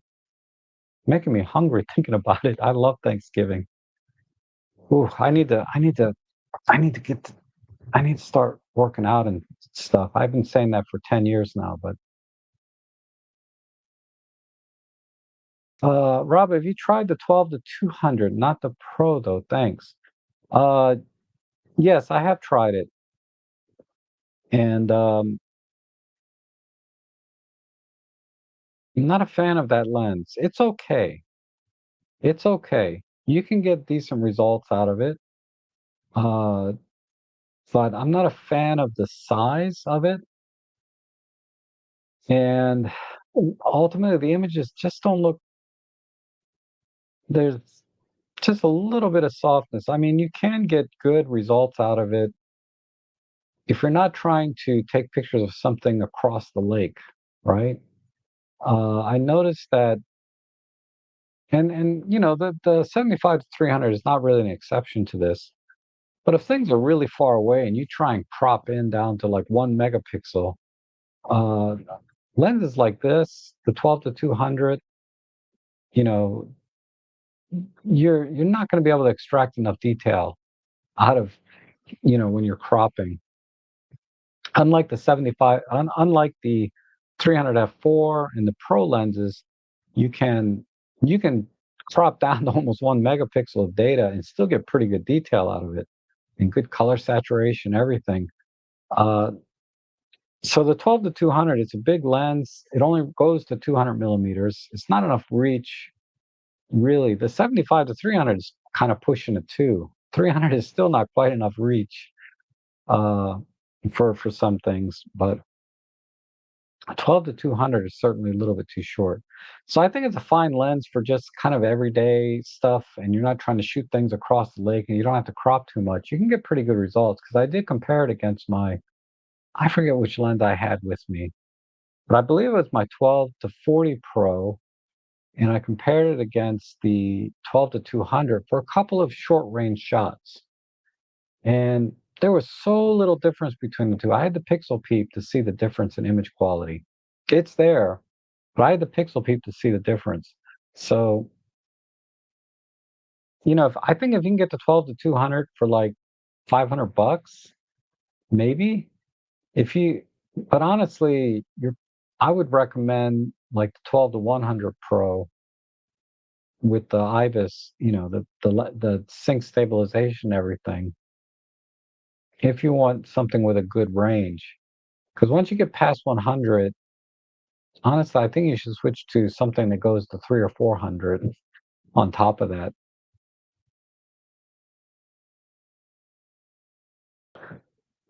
Making me hungry thinking about it. I love Thanksgiving. Ooh, I need to get, I need to start working out and stuff. I've been saying that for 10 years now, but Rob, have you tried the 12 to 200? Not the Pro though. Thanks. Uh, yes, I have tried it, and I'm not a fan of that lens. It's okay. It's okay. You can get decent results out of it. Uh, but I'm not a fan of the size of it. And ultimately, the images just don't look, there's just a little bit of softness. I mean, you can get good results out of it if you're not trying to take pictures of something across the lake, right? I noticed that, and you know, the 75 to 300 is not really an exception to this. But if things are really far away and you try and crop in down to like 1 megapixel, uh, lenses like this, the 12 to 200, you know, you're not going to be able to extract enough detail out of, you know, when you're cropping. Unlike the 75, unlike the 300 f4 and the Pro lenses, you can you can crop down to almost 1 megapixel of data and still get pretty good detail out of it and good color saturation, everything. Uh, So the 12 to 200, it's a big lens. It only goes to 200 millimeters. It's not enough reach, really. The 75 to 300 is kind of pushing it too. 300 is still not quite enough reach uh, for some things, but 12 to 200 is certainly a little bit too short. So I think it's a fine lens for just kind of everyday stuff, and you're not trying to shoot things across the lake, and you don't have to crop too much. You can get pretty good results because I did compare it against my, I forget which lens I had with me, but I believe it was my 12 to 40 Pro, and I compared it against the 12 to 200 for a couple of short range shots. And there was so little difference between the two. I had the Pixel Peep to see the difference in image quality. It's there, but I had the Pixel Peep to see the difference. So, you know, if I think if you can get the 12 to 200 for like 500 bucks, maybe if you, but honestly, I would recommend like the 12 to 100 Pro with the IBIS, you know, the sync stabilization, everything. If you want something with a good range, because once you get past 100, honestly, I think you should switch to something that goes to 3 or 400 on top of that.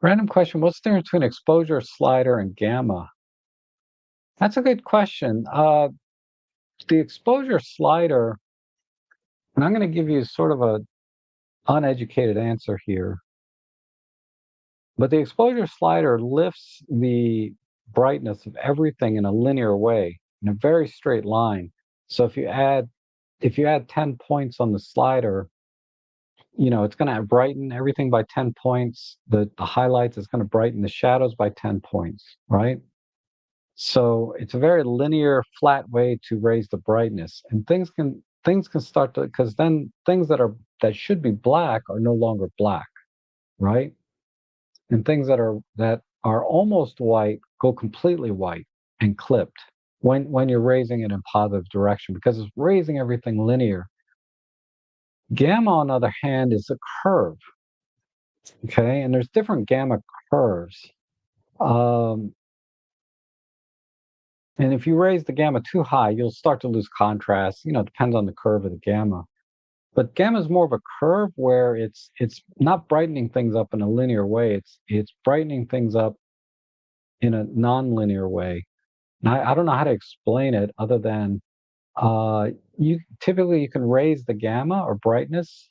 Random question, what's the difference between exposure slider and gamma? That's a good question. The exposure slider, and I'm going to give you sort of a uneducated answer here, but the exposure slider lifts the brightness of everything in a linear way, in a very straight line. So if you add 10 points on the slider, it's going to brighten everything by 10 points. The highlights is going to brighten the shadows by 10 points, right? So it's a very linear, flat way to raise the brightness, and things can start to, because then things that should be black are no longer black, right? And things that are almost white go completely white and clipped when you're raising it in positive direction, because it's raising everything linear. Gamma, on the other hand, is a curve, okay? And there's different gamma curves. Um, and if you raise the gamma too high, you'll start to lose contrast. It depends on the curve of the gamma. But gamma is more of a curve where it's not brightening things up in a linear way. It's brightening things up in a non-linear way. And I don't know how to explain it other than you can raise the gamma or brightness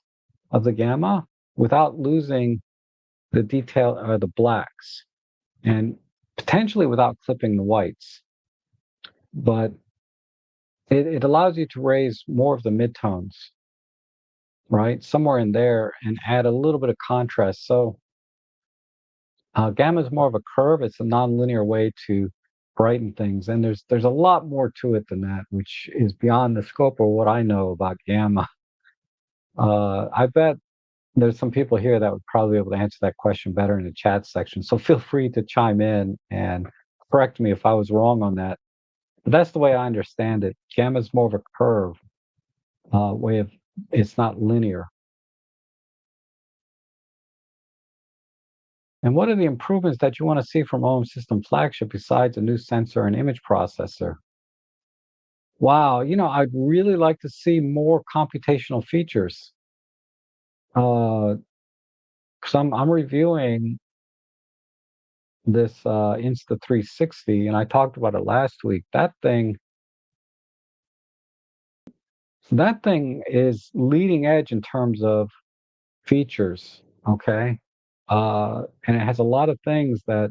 of the gamma without losing the detail or the blacks, and potentially without clipping the whites. But it allows you to raise more of the midtones, right? Somewhere in there, and add a little bit of contrast. So gamma is more of a curve. It's a nonlinear way to brighten things, and there's a lot more to it than that, which is beyond the scope of what I know about gamma. I bet there's some people here that would probably be able to answer that question better in the chat section. So feel free to chime in and correct me if I was wrong on that. But that's the way I understand it. Gamma is more of a curve way of, it's not linear. And what are the improvements that you want to see from OM System Flagship besides a new sensor and image processor? Wow, I'd really like to see more computational features. Because I'm reviewing this Insta360, and I talked about it last week. That thing is leading edge in terms of features, okay? And it has a lot of things that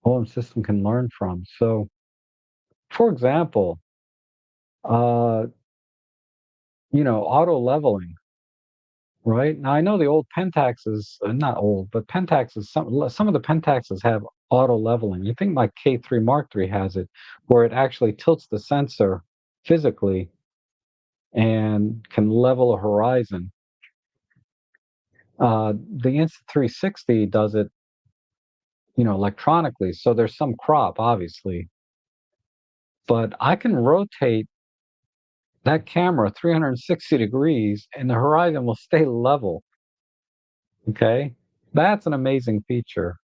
OM System can learn from. So, for example, uh, auto leveling, right? Now I know the old Pentaxes, not old, but Pentaxes, some of the Pentaxes have auto leveling. You think my K3 Mark III has it, where it actually tilts the sensor physically and can level a horizon. The Insta360 does it, electronically, so there's some crop, obviously, but I can rotate that camera 360 degrees and the horizon will stay level. Okay, that's an amazing feature.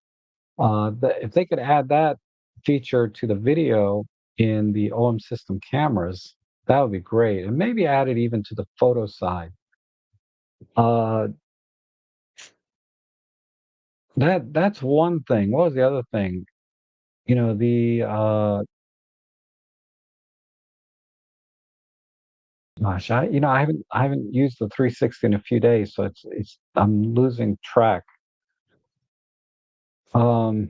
If they could add that feature to the video in the OM System cameras, that would be great, and maybe add it even to the photo side. Uh, that's one thing. What was the other thing? The gosh, I haven't used the 360 in a few days, so it's I'm losing track. Um,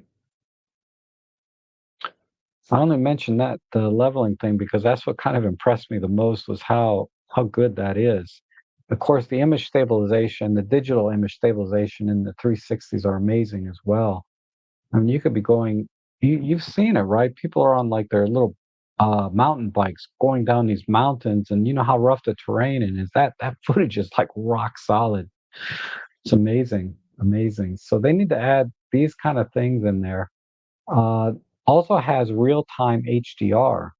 I only mentioned that the leveling thing because that's what kind of impressed me the most, was how good that is. Of course, the image stabilization, the digital image stabilization in the 360s are amazing as well. I mean, you could be going, you've seen it, right? People are on like their little mountain bikes going down these mountains, and you know how rough the terrain is. That footage is like rock solid. It's amazing, amazing. So they need to add these kind of things in there. Uh, Also has real-time HDR,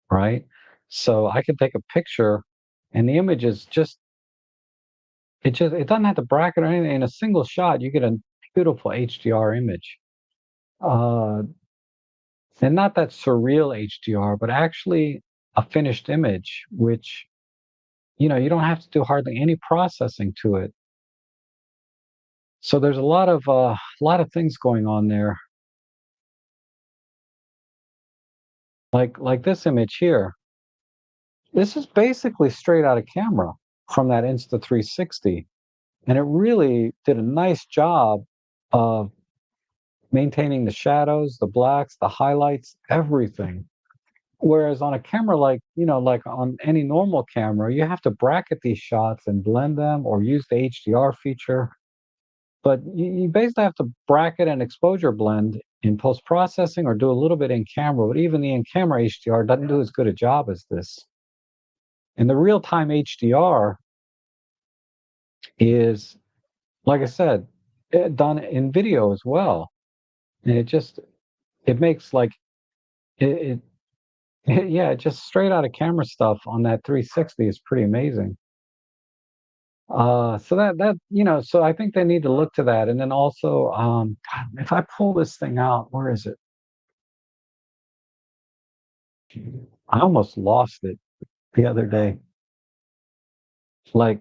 right? So I can take a picture, and the image is it doesn't have to bracket or anything. In a single shot, you get a beautiful HDR image. Uh, and not that surreal HDR, but actually a finished image, which you don't have to do hardly any processing to it. So there's a lot of things going on there. Like this image here. This is basically straight out of camera from that Insta360, and it really did a nice job of maintaining the shadows, the blacks, the highlights, everything. Whereas on a camera like on any normal camera, you have to bracket these shots and blend them or use the HDR feature. But you basically have to bracket and exposure blend in post-processing or do a little bit in camera, but even the in-camera HDR doesn't do as good a job as this. And the real-time HDR is, like I said, done in video as well. And it makes like it, yeah, just straight out of camera stuff on that 360 is pretty amazing. So so I think they need to look to that. And then also, God, if I pull this thing out, where is it? I almost lost it the other day. Like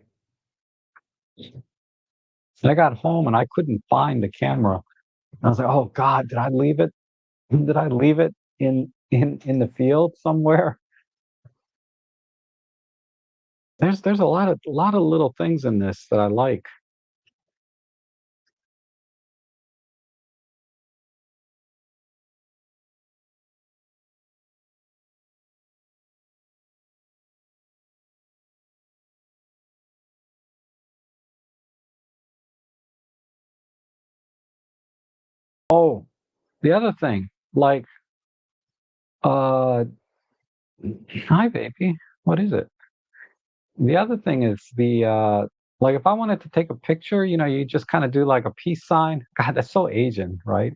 I got home and I couldn't find the camera. I was like, "Oh God, did I leave it? Did I leave it in the field somewhere?" There's a lot of little things in this that I like. Oh, the other thing, like, uh, hi baby, what is it? The other thing is like if I wanted to take a picture, you just kind of do like a peace sign. God, that's so Asian, right?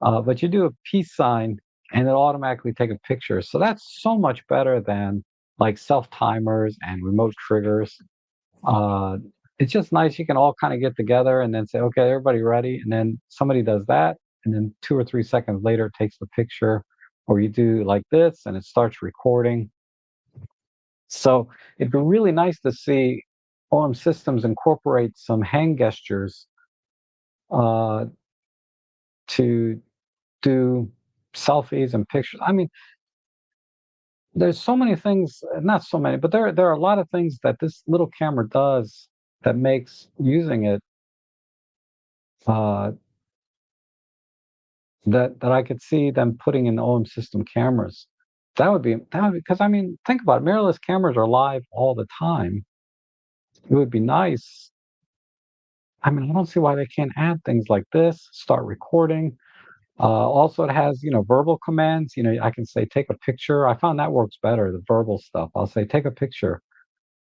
But you do a peace sign and it'll automatically take a picture. So that's so much better than like self timers and remote triggers. Uh, it's just nice. You can all kind of get together and then say, okay, everybody ready? And then somebody does that. And then 2 or 3 seconds later, it takes the picture. Or you do like this and it starts recording. So it'd be really nice to see OM Systems incorporate some hand gestures uh, to do selfies and pictures. I mean, there's so many things, not so many, but there are a lot of things that this little camera does that makes using it uh, that I could see them putting in OM system cameras. That would be because I mean, think about it. Mirrorless cameras are live all the time. It would be nice. I mean, I don't see why they can't add things like this. Start recording. Also, it has verbal commands. I can say take a picture. I found that works better. The verbal stuff. I'll say take a picture,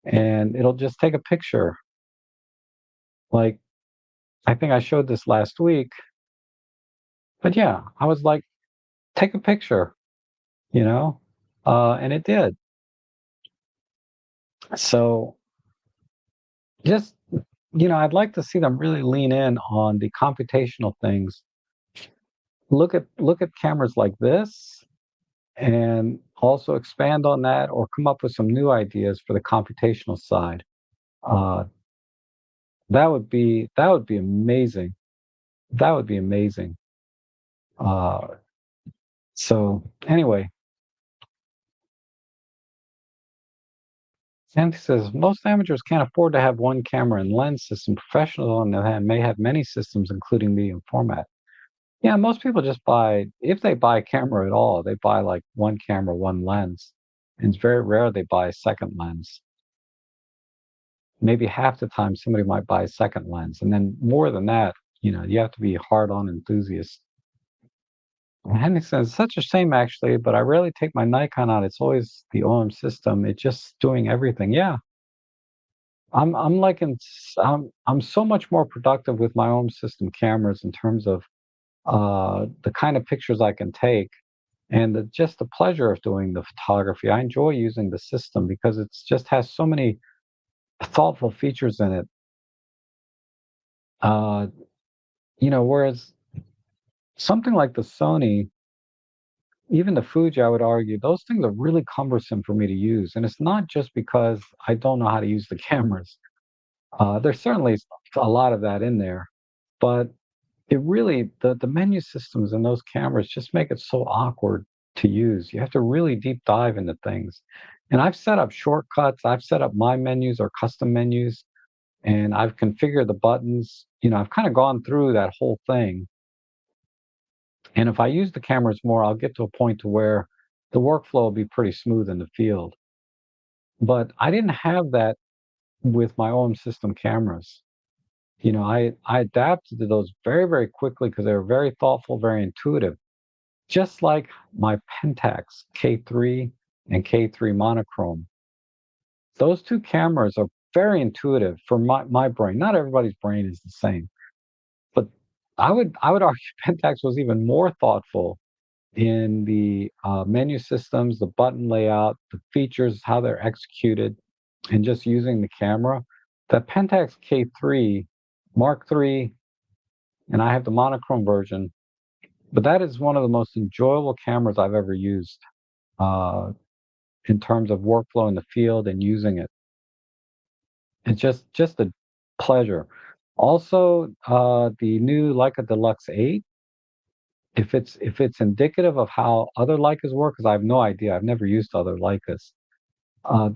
and it'll just take a picture. Like I think I showed this last week, but yeah, I was like, take a picture, and it did. So just I'd like to see them really lean in on the computational things. Look at cameras like this, and also expand on that, or come up with some new ideas for the computational side. Uh, that would be amazing. That would be amazing. Uh, so anyway, Sandy says most amateurs can't afford to have one camera and lens system. Professionals, on the other hand, may have many systems, including medium format. Yeah, most people just buy, if they buy a camera at all, they buy like one camera, one lens. And it's very rare they buy a second lens. Maybe half the time somebody might buy a second lens. And then more than that, you have to be hard on enthusiast. And Henry says, such a shame actually, but I rarely take my Nikon out. It's always the OM system. It's just doing everything. Yeah. I'm like I'm so much more productive with my OM system cameras in terms of the kind of pictures I can take and just the pleasure of doing the photography. I enjoy using the system because it's just has so many thoughtful features in it. Uh, whereas something like the Sony, even the Fuji, I would argue, those things are really cumbersome for me to use. And it's not just because I don't know how to use the cameras. There's certainly a lot of that in there, but it really the menu systems in those cameras just make it so awkward to use. You have to really deep dive into things. And I've set up shortcuts, I've set up my menus or custom menus, and I've configured the buttons. I've kind of gone through that whole thing. And if I use the cameras more, I'll get to a point to where the workflow will be pretty smooth in the field. But I didn't have that with my own system cameras. I adapted to those very, very quickly because they were very thoughtful, very intuitive. Just like my Pentax K3 and K3 monochrome. Those two cameras are very intuitive for my brain. Not everybody's brain is the same, but I would argue Pentax was even more thoughtful in the menu systems, the button layout, the features, how they're executed, and just using the camera. The Pentax K3 Mark III, and I have the monochrome version, but that is one of the most enjoyable cameras I've ever used uh, in terms of workflow in the field and using it. It's just a pleasure. Also, the new Leica Deluxe 8, if it's indicative of how other Leicas work, because I have no idea, I've never used other Leicas.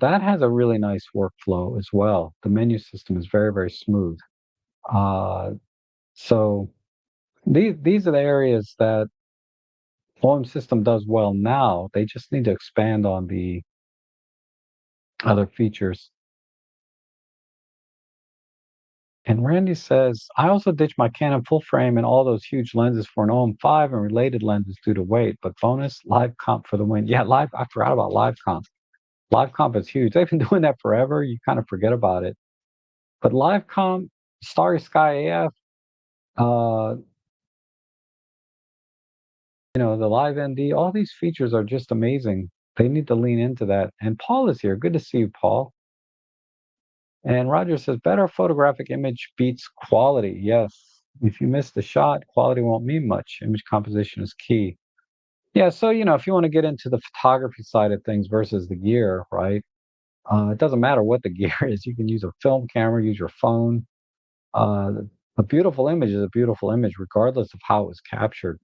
That has a really nice workflow as well. The menu system is very, very smooth. Uh, so these are the areas that OM system does well now. They just need to expand on the other features. And Randy says, I also ditched my Canon full frame and all those huge lenses for an OM5 and related lenses due to weight. But bonus, live comp for the win. Yeah, live. I forgot about live comp. Live comp is huge. They've been doing that forever. You kind of forget about it. But live comp, Starry Sky AF, uh, the live ND, all these features are just amazing. They need to lean into that. And Paul is here. Good to see you, Paul. And Roger says, better photographic image beats quality. Yes. If you miss the shot, quality won't mean much. Image composition is key. Yeah, so if you want to get into the photography side of things versus the gear, right? It doesn't matter what the gear is. You can use a film camera, use your phone. Uh, a beautiful image is a beautiful image, regardless of how it was captured.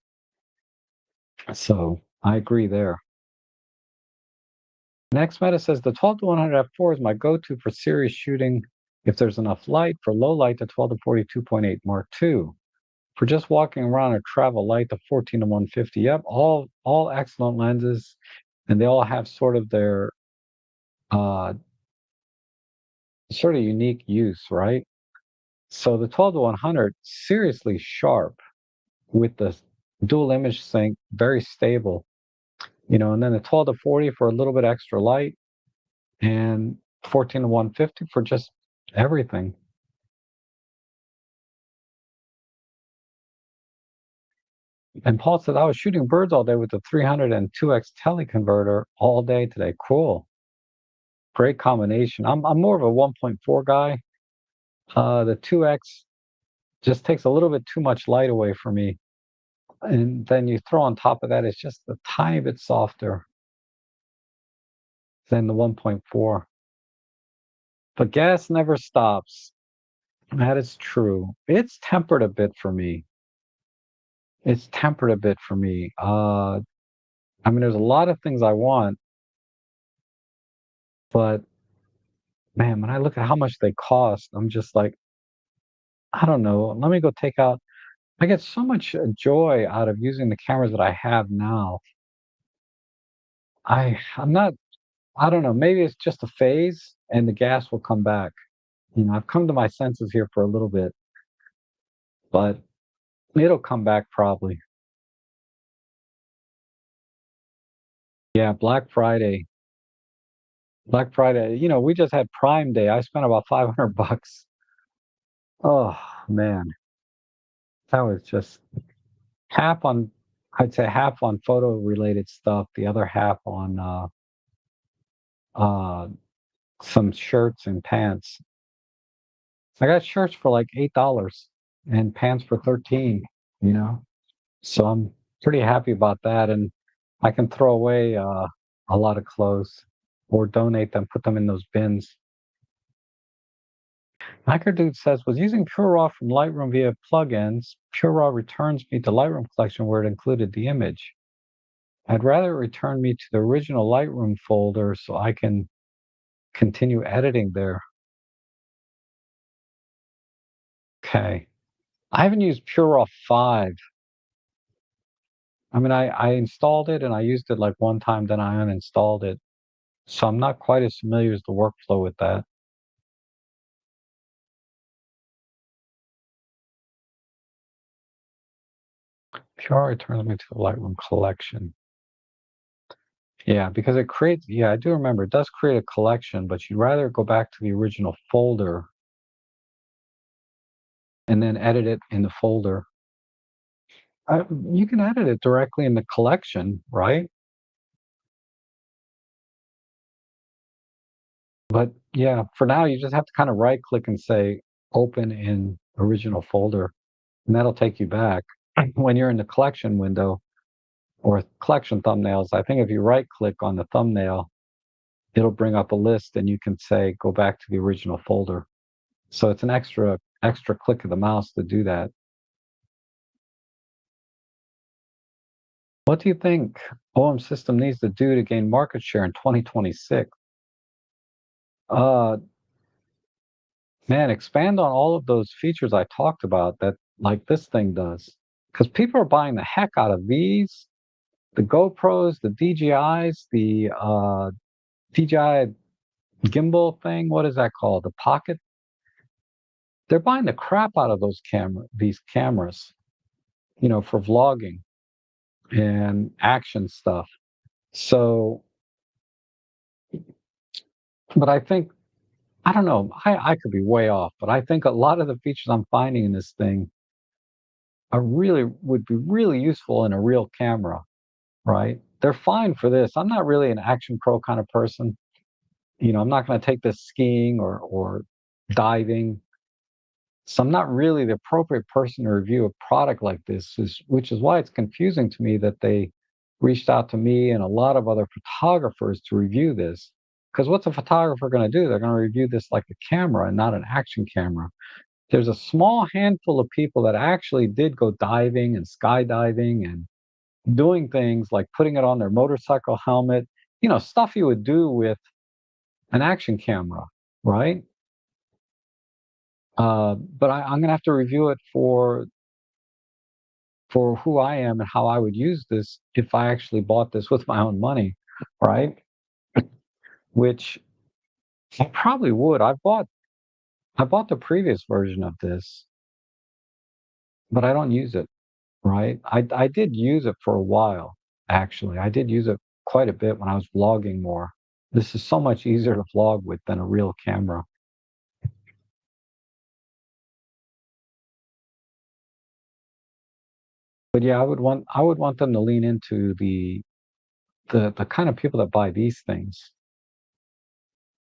So I agree there. Next Meta says the 12 to 100 f4 is my go-to for serious shooting. If there's enough light, for low light, the 12 to 42.8 Mark II. For just walking around or travel light, the 14 to 150. Yep, all excellent lenses, and they all have sort of their uh, sort of unique use, right? So the 12 to 100, seriously sharp with the dual image sync, very stable, and then the 12 to 40 for a little bit extra light, and 14 to 150 for just everything. And Paul said, I was shooting birds all day with the 300 and 2x teleconverter all day today. Cool. Great combination. I'm more of a 1.4 guy. The 2x just takes a little bit too much light away for me. And then you throw on top of that, it's just a tiny bit softer than the 1.4. But gas never stops. That is true. It's tempered a bit for me. It's tempered a bit for me. I mean, there's a lot of things I want, but man, when I look at how much they cost, I'm just like, I don't know. Let me go take out. I get so much joy out of using the cameras that I have now. I'm not. I don't know. Maybe it's just a phase, and the gas will come back. I've come to my senses here for a little bit, but it'll come back probably. Yeah, Black Friday. Black Friday. We just had Prime Day. I spent about 500 bucks. Oh man, that was just half on. I'd say half on photo related stuff. The other half on uh, some shirts and pants. I got shirts for like $8 and pants for 13. You know, so I'm pretty happy about that, and I can throw away a lot of clothes or donate them, put them in those bins. HackerDude says, was using PureRaw from Lightroom via plugins. PureRaw returns me to Lightroom collection where it included the image. I'd rather it return me to the original Lightroom folder so I can continue editing there. Okay. I haven't used PureRaw 5. I mean, I installed it and I used it like one time, then I uninstalled it. So I'm not quite as familiar as the workflow with that. PureRaw returns me to the Lightroom collection. Yeah, because it creates, yeah, I do remember it does create a collection, but you'd rather go back to the original folder and then edit it in the folder. You can edit it directly in the collection, right? But yeah, for now, you just have to kind of right click and say open in original folder, and that'll take you back. When you're in the collection window or collection thumbnails, I think if you right click on the thumbnail, it'll bring up a list and you can say go back to the original folder. So it's an extra click of the mouse to do that. What do you think OM System needs to do to gain market share in 2026? Uh, Man, expand on all of those features I talked about that like this thing does. Because people are buying the heck out of these, the GoPros, the DJIs, the DJI gimbal thing. What is that called? The Pocket. They're buying the crap out of these cameras, for vlogging and action stuff. So, but I think I don't know. I could be way off, but I think a lot of the features I'm finding in this thing would be really useful in a real camera, right? They're fine for this. I'm not really an action pro kind of person. I'm not going to take this skiing or diving. So I'm not really the appropriate person to review a product like this, which is why it's confusing to me that they reached out to me and a lot of other photographers to review this. Because what's a photographer going to do? They're going to review this like a camera and not an action camera. There's a small handful of people that actually did go diving and skydiving and doing things like putting it on their motorcycle helmet, stuff you would do with an action camera, right? But I'm going to have to review it for who I am and how I would use this if I actually bought this with my own money, right? Which I probably would. I bought the previous version of this, but I don't use it, right? I did use it for a while, actually. I did use it quite a bit when I was vlogging more. This is so much easier to vlog with than a real camera. But yeah, I would want them to lean into the kind of people that buy these things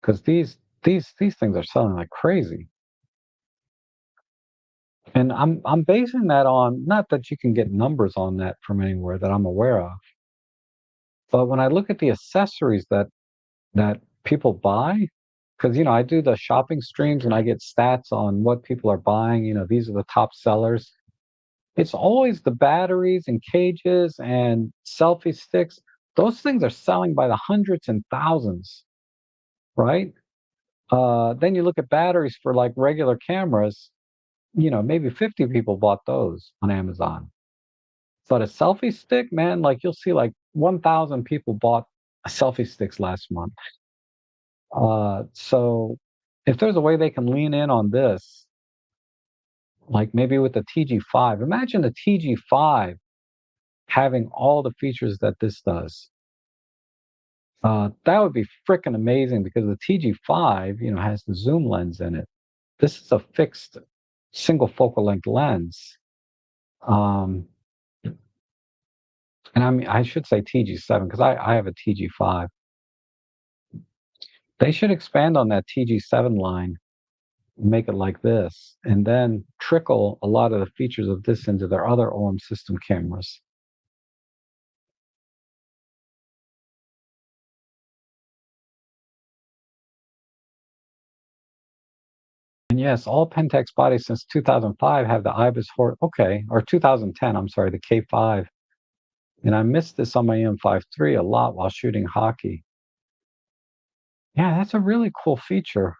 because these things are selling like crazy. And I'm basing that on not that you can get numbers on that from anywhere that I'm aware of, but when I look at the accessories that people buy, because I do the shopping streams and I get stats on what people are buying. These are the top sellers. It's always the batteries and cages and selfie sticks. Those things are selling by the hundreds and thousands, right? Then you look at batteries for like regular cameras, maybe 50 people bought those on Amazon. But a selfie stick, man, like you'll see like 1,000 people bought selfie sticks last month. So if there's a way they can lean in on this, like maybe with the TG5, imagine the TG5 having all the features that this does. That would be freaking amazing because the TG5, has the zoom lens in it. This is a fixed single focal length lens. Um, and I mean, I should say TG7 because I have a TG5. They should expand on that TG7 line, make it like this, and then trickle a lot of the features of this into their other OM system cameras. And Yes, all Pentax bodies since 2005 have the IBIS Hort. Okay, or 2010. I'm sorry, the K5. And I missed this on my M53 a lot while shooting hockey. Yeah, that's a really cool feature.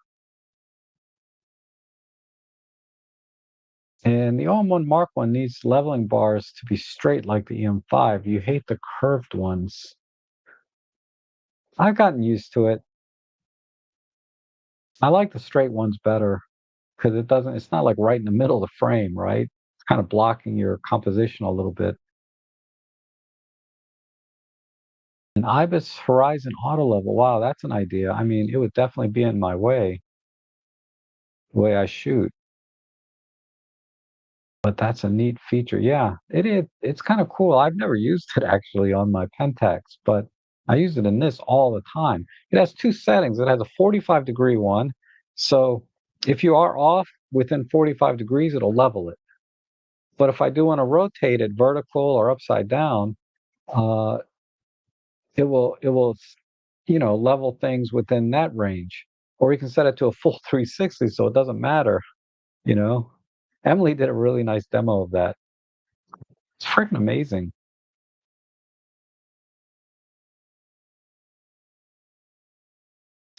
And the OM1 Mark One needs leveling bars to be straight like the EM5. You hate the curved ones. I've gotten used to it. I like the straight ones better because it's not like right in the middle of the frame, right? It's kind of blocking your composition a little bit. An IBIS Horizon auto level. Wow, that's an idea. I mean, it would definitely be in my way, the way I shoot. But that's a neat feature. Yeah, it is. It's kind of cool. I've never used it actually on my Pentax, but I use it in this all the time. It has two settings. It has a 45-degree one. So if you are off within 45 degrees, it'll level it. But if I do want to rotate it vertical or upside down, uh, it will level things within that range. Or you can set it to a full 360, so it doesn't matter. You know, Emily did a really nice demo of that. It's freaking amazing.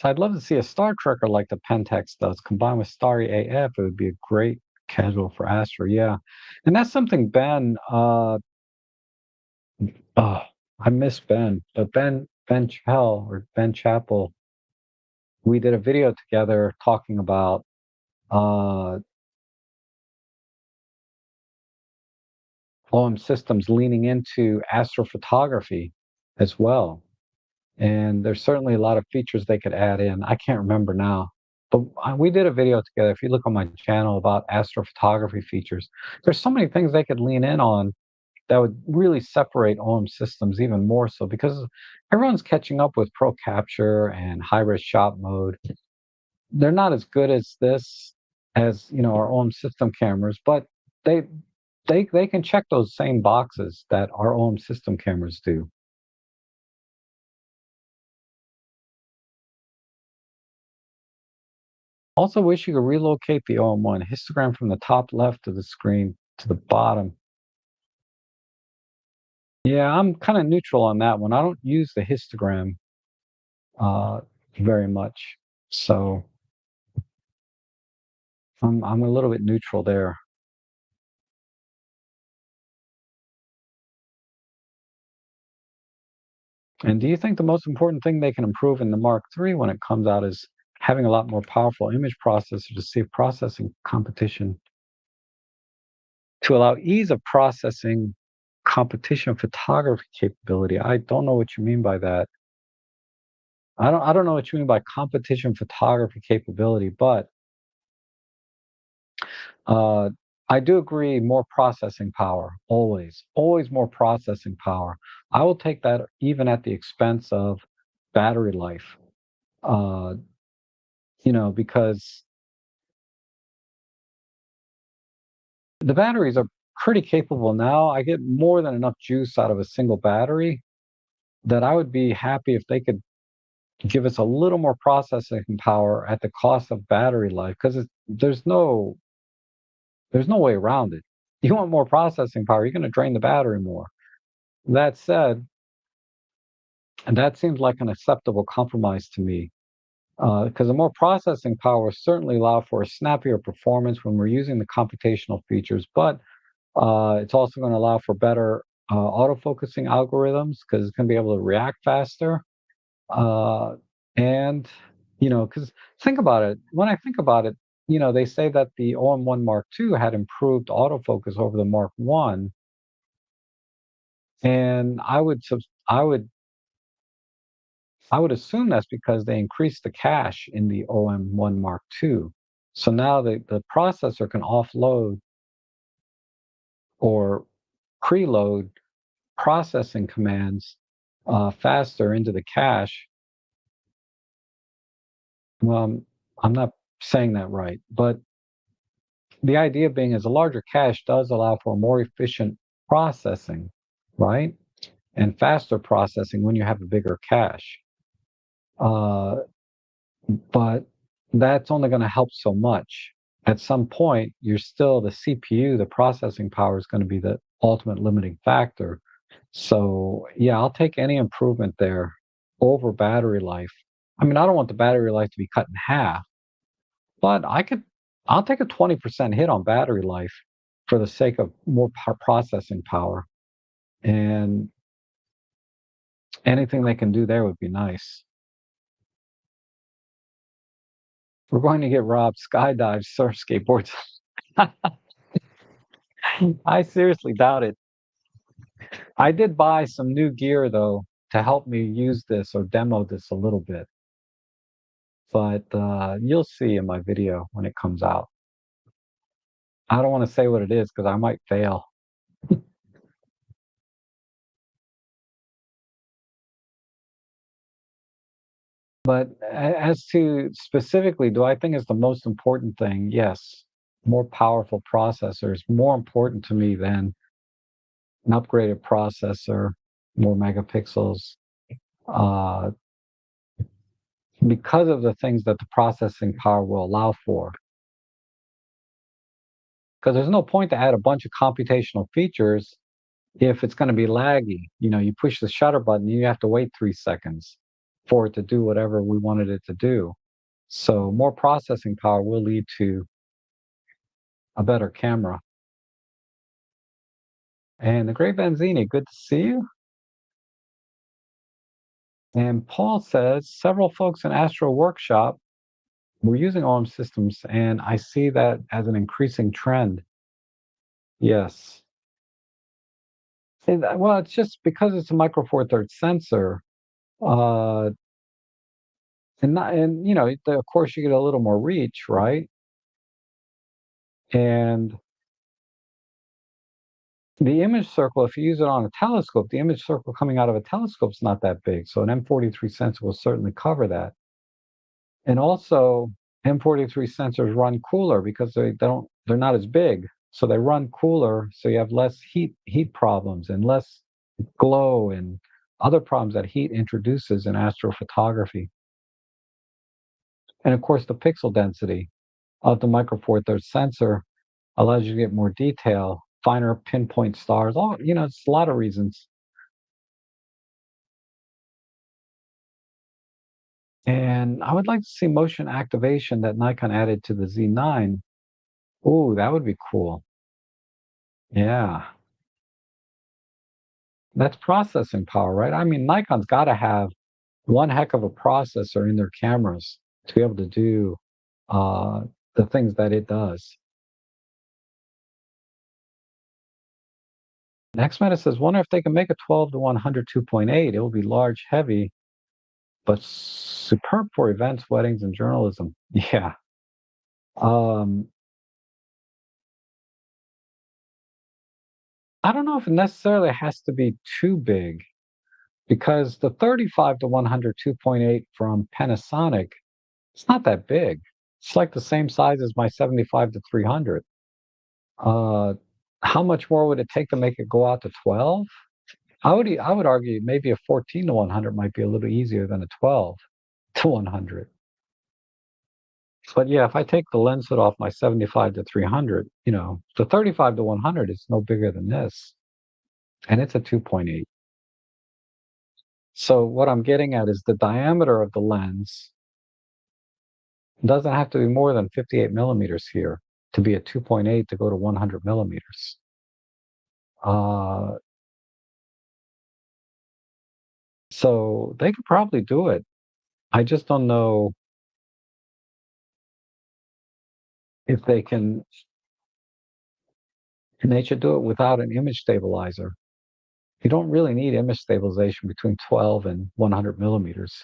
So I'd love to see a Star Trekker like the Pentax does, combined with Starry AF. It would be a great casual for Astra, yeah. And that's something Ben, oh, I miss Ben, but Ben Chell or Ben Chappell, we did a video together talking about uh, OM Systems leaning into astrophotography as well. And there's certainly a lot of features they could add in. I can't remember now, but we did a video together. If you look on my channel about astrophotography features, there's so many things they could lean in on that would really separate OM Systems even more so because everyone's catching up with Pro Capture and high res shot mode. They're not as good as this as our OM system cameras, but they they can check those same boxes that our OM system cameras do. Also wish you could relocate the OM1 histogram from the top left of the screen to the bottom. Yeah, I'm kind of neutral on that one. I don't use the histogram uh, very much, so I'm a little bit neutral there. And do you think the most important thing they can improve in the Mark III when it comes out is having a lot more powerful image processor to save processing competition to allow ease of processing competition photography capability? I don't know what you mean by that. I don't know what you mean by competition photography capability, but uh, I do agree more processing power, always, always more processing power. I will take that even at the expense of battery life. Uh, because the batteries are pretty capable now. I get more than enough juice out of a single battery that I would be happy if they could give us a little more processing power at the cost of battery life because there's no way around it. You want more processing power, you're going to drain the battery more. That said, and that seems like an acceptable compromise to me because the more processing power certainly allow for a snappier performance when we're using the computational features, but it's also going to allow for better autofocusing algorithms because it's going to be able to react faster. Uh, and, because think about it, when I think about it, they say that the OM1 Mark II had improved autofocus over the Mark One, and I would assume that's because they increased the cache in the OM1 Mark II. So now the processor can offload or preload processing commands faster into the cache. Well, I'm not saying that right, but the idea being is a larger cache does allow for more efficient processing, right? And faster processing when you have a bigger cache. Uh, but that's only going to help so much. at some point, you're still the CPU, the processing power is going to be the ultimate limiting factor. So, yeah, I'll take any improvement there over battery life. I mean, I don't want the battery life to be cut in half, but I'll take a 20% hit on battery life for the sake of more processing power. And anything they can do there would be nice. We're going to get robbed, skydives, surf skateboards. I seriously doubt it. I did buy some new gear though to help me use this or demo this a little bit, but you'll see in my video when it comes out. I don't want to say what it is because I might fail. But as to specifically, do I think it's the most important thing? Yes. More powerful processors, more important to me than an upgraded processor, more megapixels, uh, because of the things that the processing power will allow for. Because there's no point to add a bunch of computational features if it's going to be laggy. You know, you push the shutter button, you have to wait 3 seconds for it to do whatever we wanted it to do. So more processing power will lead to a better camera. And the Great Benzini, good to see you. And Paul says several folks in Astro Workshop were using OM systems, and I see that as an increasing trend. Yes. Well, it's just because it's a micro four thirds sensor, uh, and you know, of course, you get a little more reach, right? And the image circle, if you use it on a telescope, the image circle coming out of a telescope is not that big. So an M43 sensor will certainly cover that. And also, M43 sensors run cooler because they're not as big. So they run cooler, so you have less heat problems and less glow and other problems that heat introduces in astrophotography. And of course, the pixel density of the Micro Four Thirds sensor allows you to get more detail, finer pinpoint stars. All you know, it's a lot of reasons. And I would like to see motion activation that Nikon added to the Z9. Ooh, that would be cool. Yeah, that's processing power, right? I mean, Nikon's got to have one heck of a processor in their cameras to be able to do uh, the things that it does. Next Meta says, wonder if they can make a 12 to 100 2.8. It will be large, heavy, but superb for events, weddings, and journalism. Yeah. Um, I don't know if it necessarily has to be too big because the 35 to 100 2.8 from Panasonic, it's not that big. It's like the same size as my 75 to 300. Uh, how much more would it take to make it go out to 12? I would argue maybe a 14 to 100 might be a little easier than a 12 to 100. But yeah, if I take the lens hood off my 75 to 300, you know, the 35 to 100 is no bigger than this, and it's a 2.8. So what I'm getting at is the diameter of the lens doesn't have to be more than 58 millimeters here to be a 2.8 to go to 100 millimeters. Uh, so they could probably do it. I just don't know if they should do it without an image stabilizer. You don't really need image stabilization between 12 and 100 millimeters.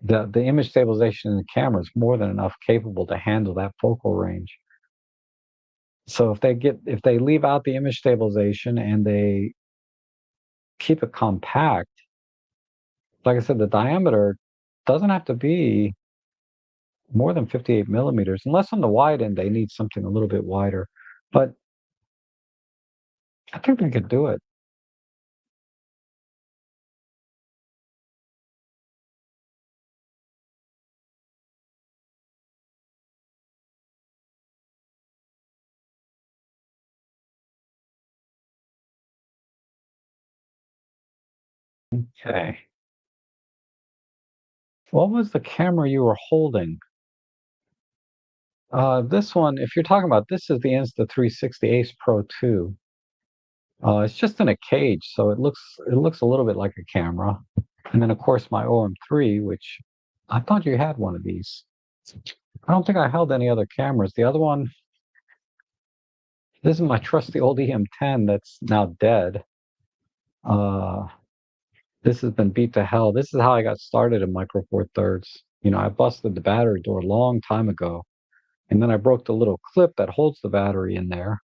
The image stabilization in the camera is more than enough capable to handle that focal range. So if they leave out the image stabilization and they keep it compact, like I said, the diameter doesn't have to be more than 58 millimeters, unless on the wide end they need something a little bit wider. But I think they could do it. Okay. What was the camera you were holding? This one, if you're talking about this is the Insta360 Ace Pro 2. It's just in a cage, so it looks a little bit like a camera. And then of course my OM3, which I thought you had one of these. I don't think I held any other cameras. The other one, this is my trusty old EM10 that's now dead. Uh, this has been beat to hell. This is how I got started in Micro Four Thirds. I busted the battery door a long time ago, and then I broke the little clip that holds the battery in there,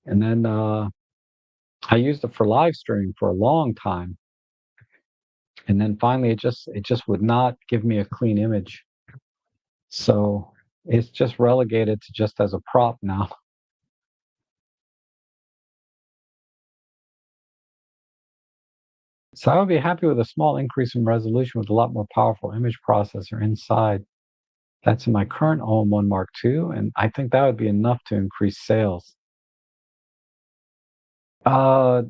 and then I used it for live streaming for a long time, and then finally it just would not give me a clean image, so it's just relegated to just as a prop now. So I would be happy with a small increase in resolution with a lot more powerful image processor inside. That's in my current OM1 Mark II, and I think that would be enough to increase sales. Uh,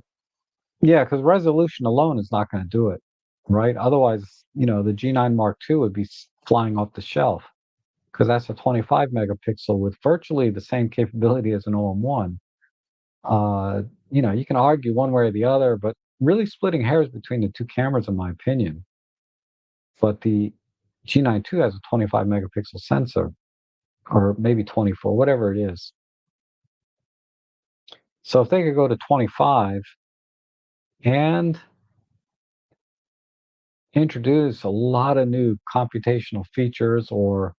yeah, because resolution alone is not going to do it, right? Otherwise, the G9 Mark II would be flying off the shelf because that's a 25 megapixel with virtually the same capability as an OM1. You can argue one way or the other, but really splitting hairs between the two cameras, in my opinion. But the G9 II has a 25 megapixel sensor, or maybe 24, whatever it is. So if they could go to 25 and introduce a lot of new computational features or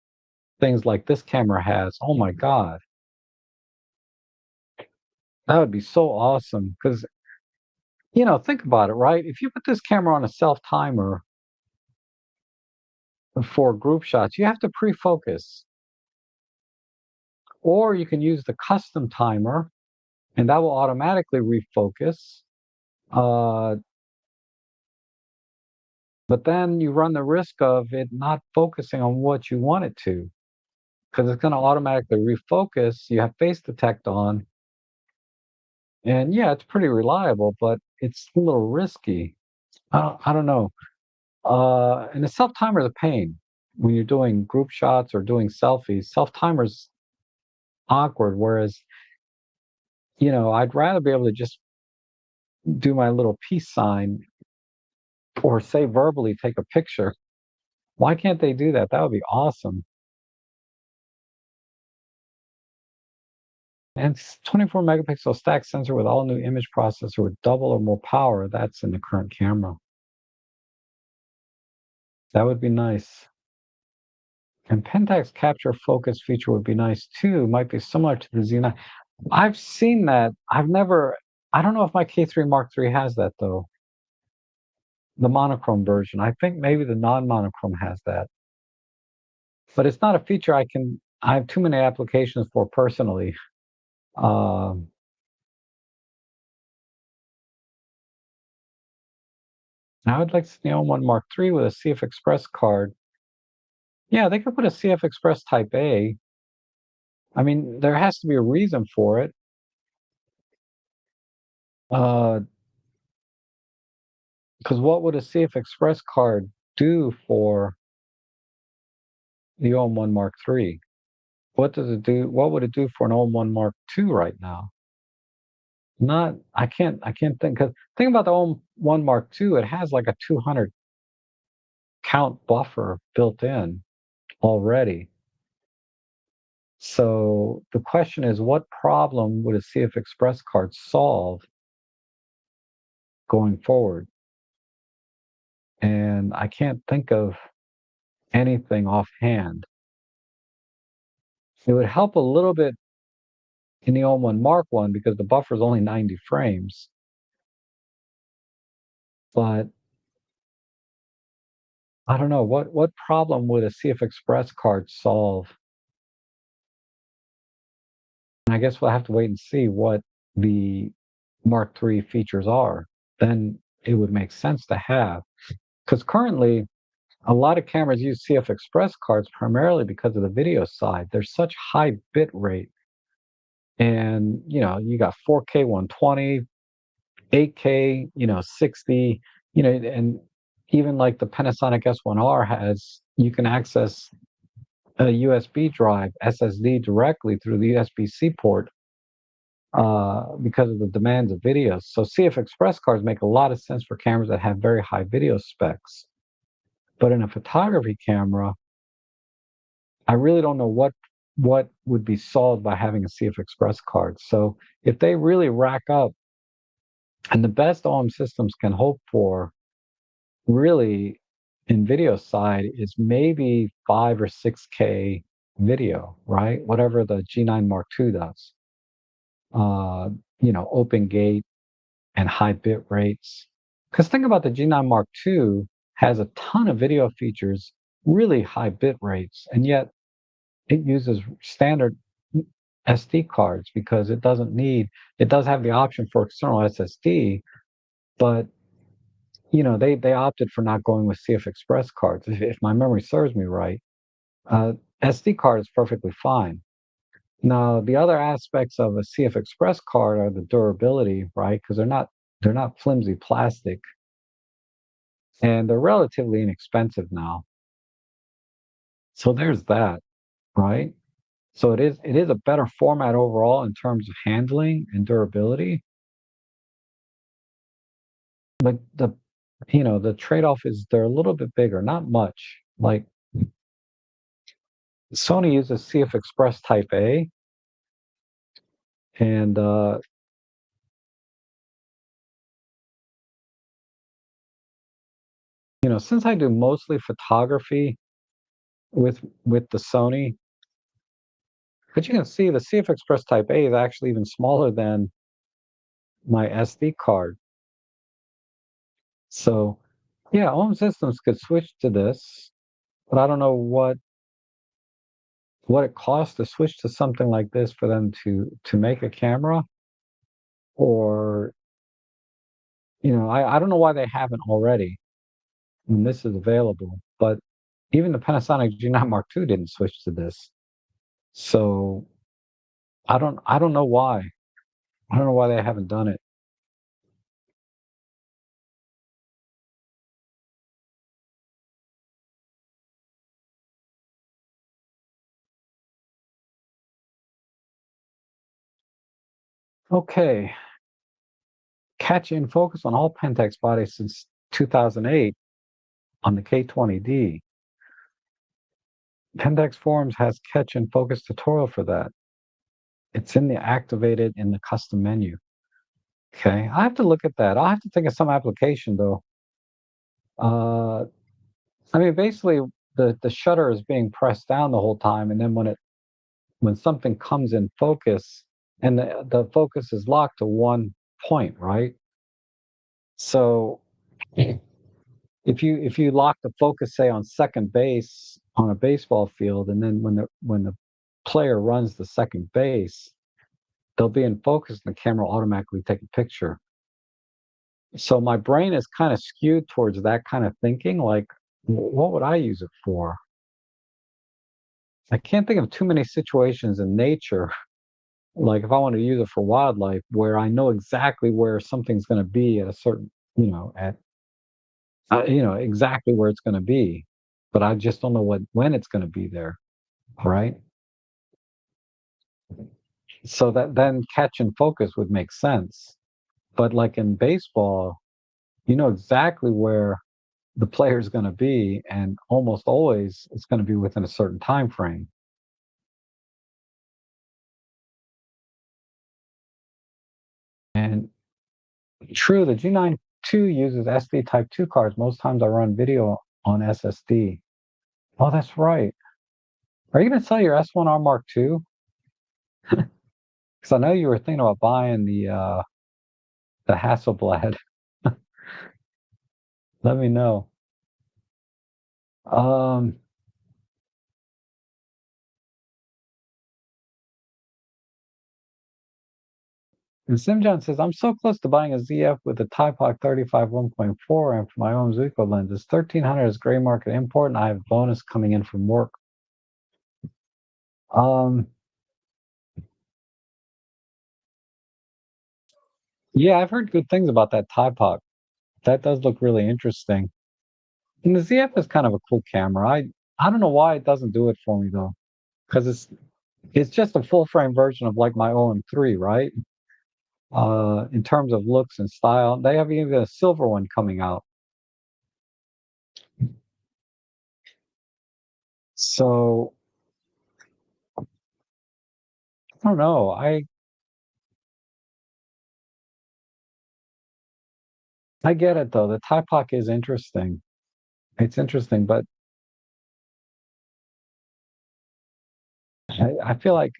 things like this camera has, oh my God, that would be so awesome. Because, think about it, right? If you put this camera on a self timer for group shots, you have to pre-focus, or you can use the custom timer and that will automatically refocus. Uh, but then you run the risk of it not focusing on what you want it to, because it's going to automatically refocus. You have face detect on, and yeah, it's pretty reliable, but it's a little risky. I don't know. And the self timer is a pain when you're doing group shots or doing selfies. Self timer's awkward, whereas I'd rather be able to just do my little peace sign or say verbally, take a picture. Why can't they do that? That would be awesome. And 24 megapixel stack sensor with all new image processor with double or more power. That's in the current camera. That would be nice. And Pentax capture focus feature would be nice too. Might be similar to the Z9. I've seen that. I don't know if my K3 Mark III has that though. The monochrome version. I think maybe the non-monochrome has that. But it's not a feature I have too many applications for personally. Um, I would like to see on one Mark III with a CF Express card. Yeah, they could put a CF Express Type A. I mean, there has to be a reason for it. Because what would a CF Express card do for the OM1 Mark III? What does it do? What would it do for an OM1 Mark II right now? Not, I can't think. Because think about the OM1 Mark II. It has like a 200 count buffer built in already. So the question is, what problem would a CF Express card solve going forward? And I can't think of anything offhand. It would help a little bit in the OM1 Mark One because the buffer is only 90 frames. But I don't know what problem would a CF Express card solve? And I guess we'll have to wait and see what the Mark III features are. Then it would make sense to have. Because currently, a lot of cameras use CF Express cards primarily because of the video side. There's such high bit rate. And, you got 4K 120, 8K, 60. and even like the Panasonic S1R has, you can access a USB drive, SSD, directly through the USB-C port because of the demands of videos. So CF Express cards make a lot of sense for cameras that have very high video specs. But in a photography camera, I really don't know what would be solved by having a CF Express card. So if they really rack up, and the best OM systems can hope for, really, in video side, is maybe 5 or 6K video, right? Whatever the G9 Mark II does. Uh, open gate and high bit rates. Because think about the G9 Mark II has a ton of video features, really high bit rates, and yet it uses standard SD cards because it does have the option for external SSD, but they opted for not going with CF Express cards. If my memory serves me right, uh, SD card is perfectly fine. Now, the other aspects of a CF Express card are the durability, right? Because they're not flimsy plastic, and they're relatively inexpensive now. So there's that, right? So it is a better format overall in terms of handling and durability. But the trade-off is they're a little bit bigger, not much. Like Sony uses CF Express Type A, and since I do mostly photography with the Sony, but you can see the CF Express Type A is actually even smaller than my SD card. So yeah, home systems could switch to this, but I don't know what it costs to switch to something like this for them to make a camera, or I don't know why they haven't already when this is available. But even the Panasonic G9 Mark II didn't switch to this. So I don't know why. I don't know why they haven't done it. Okay, catch in focus on all Pentax bodies since 2008 on the K20D. Pentax Forums has catch and focus tutorial for that. It's activated in the custom menu. Okay, I have to look at that. I'll have to think of some application though. Uh, I mean, basically, the shutter is being pressed down the whole time, and then when something comes in focus, and the focus is locked to one point, right? So if you lock the focus, say on second base on a baseball field, and then when the player runs the second base, they'll be in focus, and the camera will automatically take a picture. So my brain is kind of skewed towards that kind of thinking, like, what would I use it for? I can't think of too many situations in nature, like if I want to use it for wildlife, where I know exactly where something's going to be at a certain, at exactly where it's going to be, but I just don't know when it's going to be there, right? So that then catch and focus would make sense. But like in baseball, you know exactly where the player is going to be, and almost always it's going to be within a certain time frame. And true, the G9 II uses SD Type 2 cards. Most times I run video on SSD. Oh, that's right. Are you going to sell your S1R Mark II? Because I know you were thinking about buying the Hasselblad. Let me know. Um, and Simjohn says, I'm so close to buying a ZF with a Typok 35 1.4 amp for my own Zuiko lenses. 1300 is gray market import, and I have bonus coming in from work. Um, yeah, I've heard good things about that Typok. That does look really interesting. And the ZF is kind of a cool camera. I don't know why it doesn't do it for me though, because it's just a full frame version of like my OM3, right? In terms of looks and style, they have even a silver one coming out. So I don't know. I get it though. The Taipak is interesting. It's interesting, but I feel like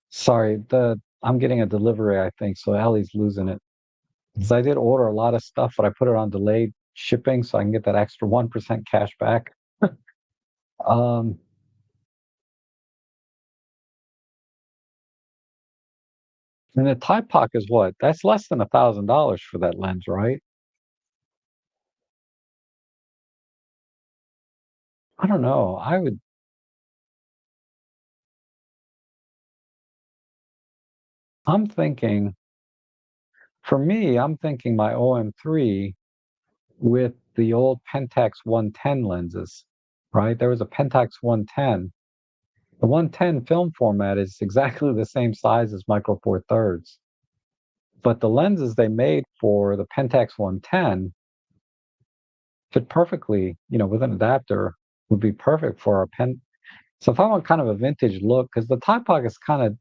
sorry, the I'm getting a delivery, I think, so Ellie's losing it. Because I did order a lot of stuff, but I put it on delayed shipping so I can get that extra 1% cash back. Um, and the Taipak is what? That's less than $1,000 for that lens, right? I don't know. I'm thinking, for me, I'm thinking my OM3 with the old Pentax 110 lenses, right? There was a Pentax 110. The 110 film format is exactly the same size as Micro Four Thirds, but the lenses they made for the Pentax 110 fit perfectly, with an adapter would be perfect for our pen. So if I want kind of a vintage look, because the Tide Pocket's kind of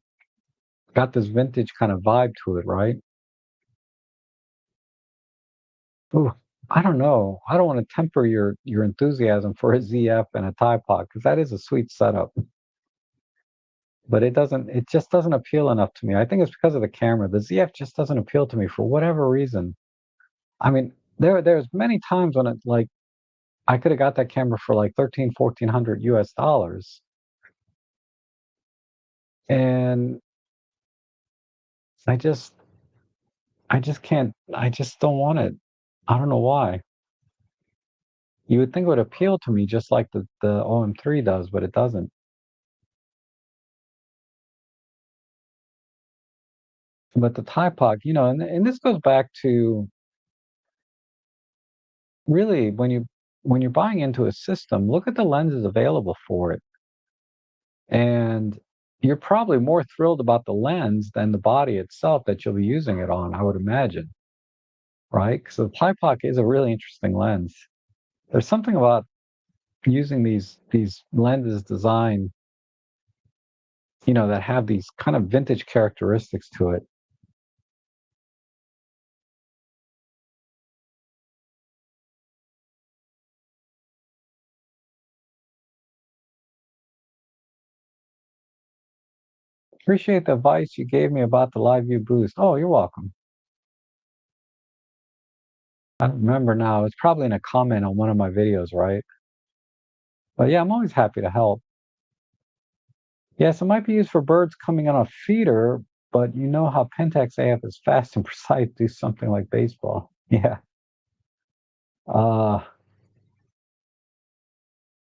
got this vintage kind of vibe to it, right? Ooh, I don't know. I don't want to temper your enthusiasm for a ZF and a Tide Pod because that is a sweet setup, but it just doesn't appeal enough to me. I think it's because of the camera. The ZF just doesn't appeal to me for whatever reason. I mean, there's many times when it like I could have got that camera for like 13, 1400 US dollars. And I just I just don't want it. I don't know why. You would think it would appeal to me just like the OM3 does, but it doesn't. But the Taipak, and this goes back to really when you're buying into a system, look at the lenses available for it. And you're probably more thrilled about the lens than the body itself that you'll be using it on, I would imagine, right? Because the Taipak is a really interesting lens. There's something about using these lenses designed, that have these kind of vintage characteristics to it. Appreciate the advice you gave me about the Live View Boost. Oh, you're welcome. I don't remember now. It's probably in a comment on one of my videos, right? But yeah, I'm always happy to help. Yes, it might be used for birds coming on a feeder, but you know how Pentax AF is fast and precise to do something like baseball. Yeah. Uh,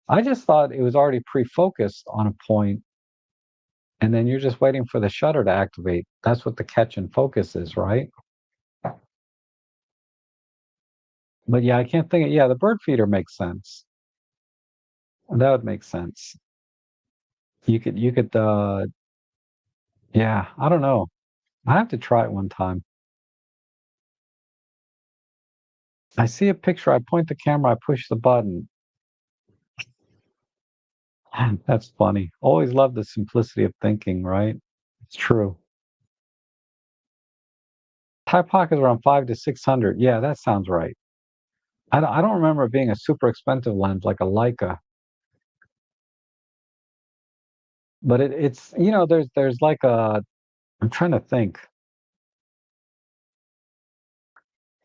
I just thought it was already pre-focused on a point, and then you're just waiting for the shutter to activate. That's what the catch and focus is, right? But yeah, I can't think yeah, the bird feeder makes sense. That would make sense. You could yeah, I don't know. I have to try it one time. I see a picture, I point the camera, I push the button. That's funny. Always love the simplicity of thinking, right? It's true. Thai pocket is around 5 to 600. Yeah, that sounds right. I don't remember it being a super expensive lens like a Leica, but it's there's like a I'm trying to think.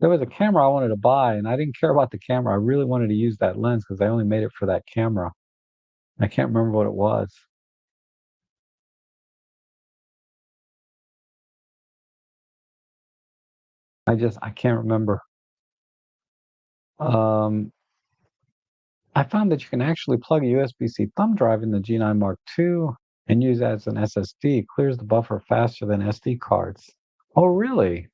There was a camera I wanted to buy, and I didn't care about the camera. I really wanted to use that lens because I only made it for that camera. I can't remember what it was. I can't remember. Um, I found that you can actually plug a USB-C thumb drive in the G9 Mark II and use that as an SSD. It clears the buffer faster than SD cards. Oh, really?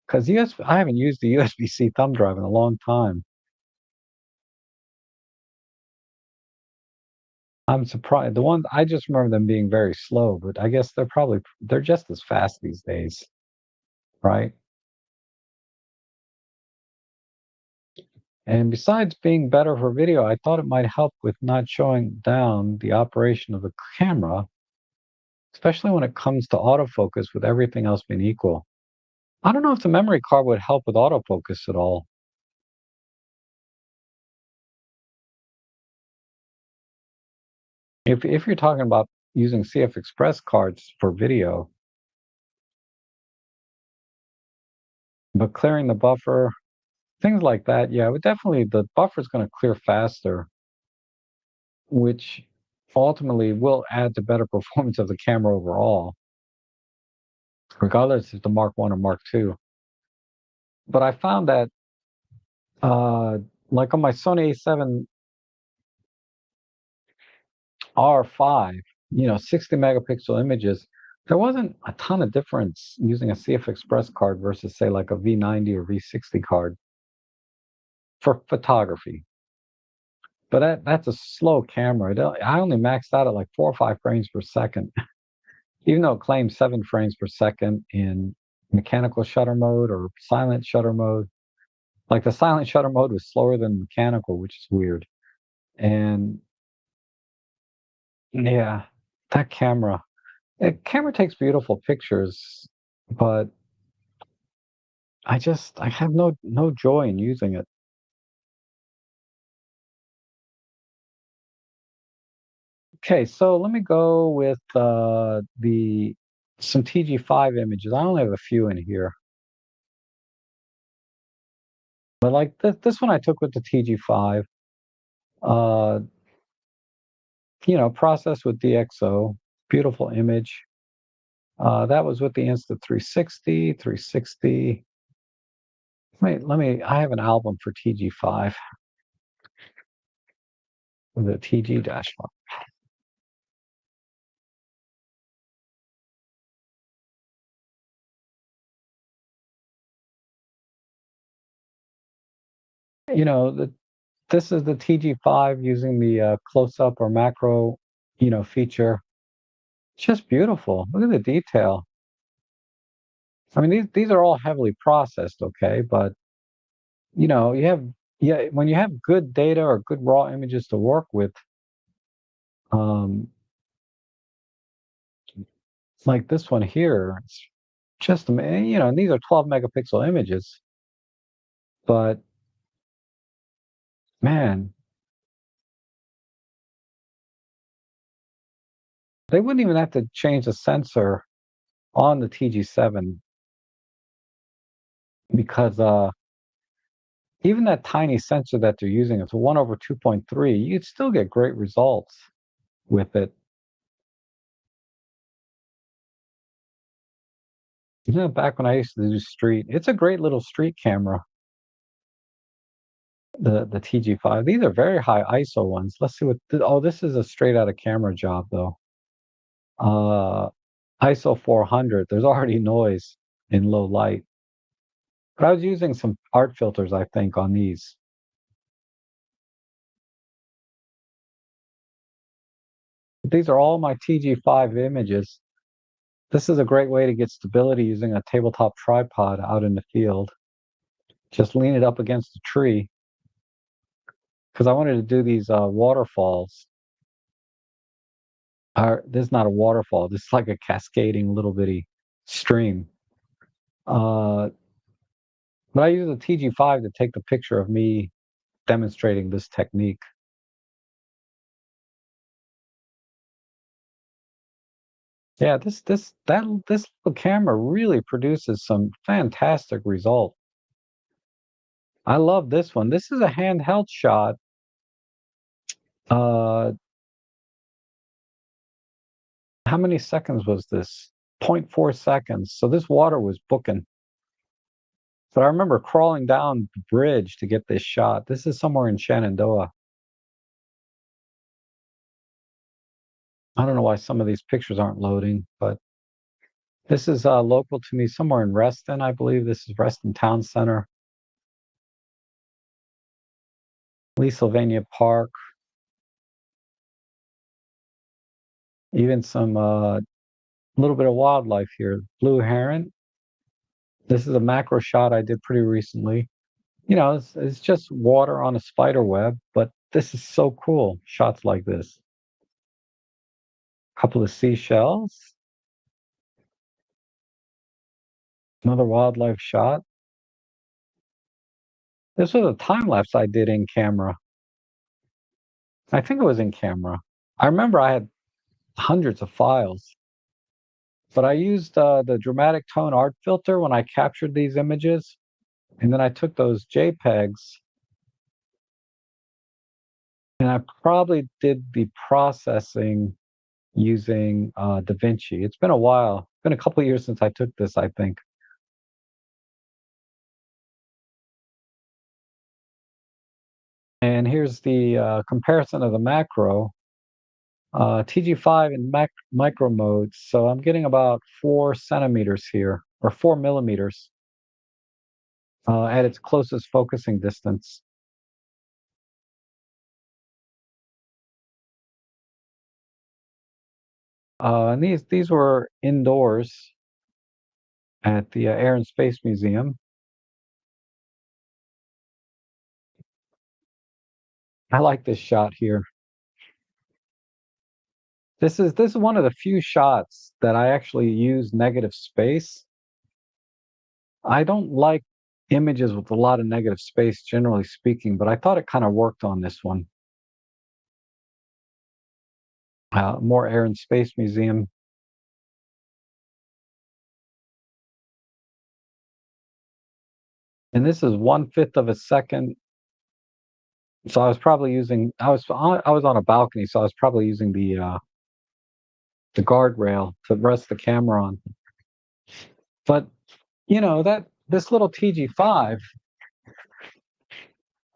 'Cause I haven't used the USB-C thumb drive in a long time. I'm surprised. The ones I just remember them being very slow, but I guess they're just as fast these days, right? And besides being better for video, I thought it might help with not showing down the operation of the camera, especially when it comes to autofocus with everything else being equal. I don't know if the memory card would help with autofocus at all. If you're talking about using CF Express cards for video, but clearing the buffer, things like that, yeah, but definitely the buffer's gonna clear faster, which ultimately will add to better performance of the camera overall, regardless if it's the Mark One or Mark Two. But I found that, uh, like on my Sony A7 R5, 60 megapixel images, there wasn't a ton of difference using a CF Express card versus, say, like a V90 or V60 card for photography. But that's a slow camera. I only maxed out at like 4 or 5 frames per second, even though it claims 7 frames per second in mechanical shutter mode or silent shutter mode. Like the silent shutter mode was slower than mechanical, which is weird. And yeah, that camera takes beautiful pictures, but I have no joy in using it. Okay, so let me go with the some TG5 images. I only have a few in here. But like this one I took with the TG5, uh, processed with DxO, beautiful image. That was with the Insta 360, 360. I have an album for TG5 with a TG dash 5. You know, this is the TG5 using the close-up or macro, feature. It's just beautiful. Look at the detail. I mean, these are all heavily processed, okay, but you have yeah, when you have good data or good raw images to work with, um, like this one here, it's just and these are 12 megapixel images, but man, they wouldn't even have to change the sensor on the TG7 because even that tiny sensor that they're using, it's a 1/2.3, you'd still get great results with it. Back when I used to do street, it's a great little street camera, the TG5. These are very high ISO ones. Let's see oh, this is a straight out of camera job though. Uh, ISO 400. There's already noise in low light. But I was using some art filters, I think, on these. These are all my TG5 images. This is a great way to get stability using a tabletop tripod out in the field. Just lean it up against a tree because I wanted to do these waterfalls. This is not a waterfall. This is like a cascading little bitty stream. Uh, but I use the TG5 to take the picture of me demonstrating this technique. Yeah, this little camera really produces some fantastic result. I love this one. This is a handheld shot. Uh, how many seconds was this? Zero point 0.4 seconds. So this water was booking. But I remember crawling down the bridge to get this shot. This is somewhere in Shenandoah. I don't know why some of these pictures aren't loading, but This is local to me, somewhere in Reston, I believe. This is Reston Town Center, Lee Sylvania Park, even some little bit of wildlife here. Blue heron. This is a macro shot I did pretty recently. It's just water on a spider web, but this is so cool. Shots like this. Couple of seashells, another wildlife shot. This was a time lapse I did in camera. I think it was in camera. I remember I had hundreds of files, but I used the dramatic tone art filter when I captured these images, and then I took those JPEGs and I probably did the processing using DaVinci. It's been a while. It's been a couple of years since I took this, I think. And here's the comparison of the macro. TG5 in micro modes. So I'm getting about 4 centimeters here, or 4 millimeters at its closest focusing distance. And these were indoors at the Air and Space Museum. I like this shot here. This is one of the few shots that I actually use negative space. I don't like images with a lot of negative space, generally speaking, but I thought it kind of worked on this one. More Air and Space Museum. And this is 1/5 of a second. So I was probably using I was on a balcony, so I was probably using the guardrail to rest the camera on. But that this little TG5,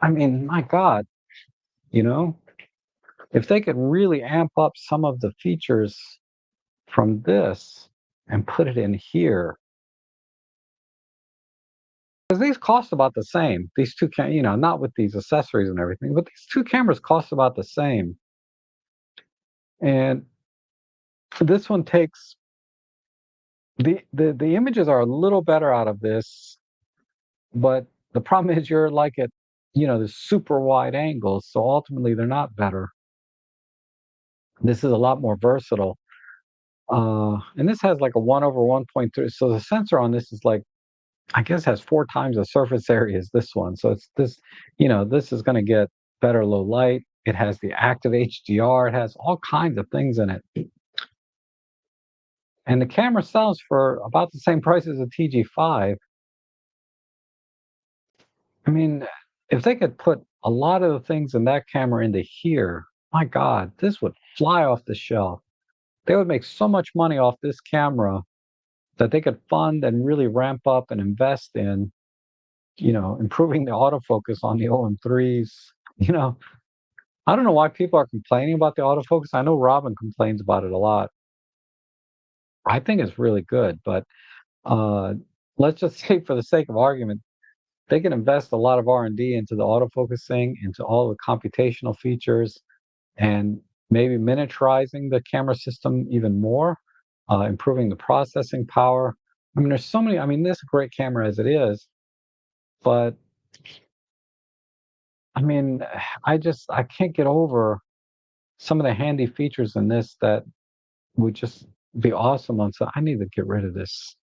I mean, my God, you know, if they could really amp up some of the features from this and put it in here, because these cost about the same. These two can, not with these accessories and everything, but these two cameras cost about the same. And this one takes the images are a little better out of this, but the problem is you're like at the super wide angles, so ultimately they're not better. This is a lot more versatile. And this has like a 1/1.3. So the sensor on this is like, I guess, has 4 times the surface area as this one. So it's this is going to get better low light. It has the active HDR. It has all kinds of things in it. And the camera sells for about the same price as a TG5. I mean, if they could put a lot of the things in that camera into here, my God, this would fly off the shelf. They would make so much money off this camera that they could fund and really ramp up and invest in, improving the autofocus on the OM3s. You know, I don't know why people are complaining about the autofocus. I know Robin complains about it a lot. I think it's really good, but uh, let's just say, for the sake of argument, they can invest a lot of R&D into the autofocusing, into all the computational features, and maybe miniaturizing the camera system even more, improving the processing power. I mean, there's so many. I mean, this is a great camera as it is, but I mean, I can't get over some of the handy features in this that would just be awesome on. So I need to get rid of this.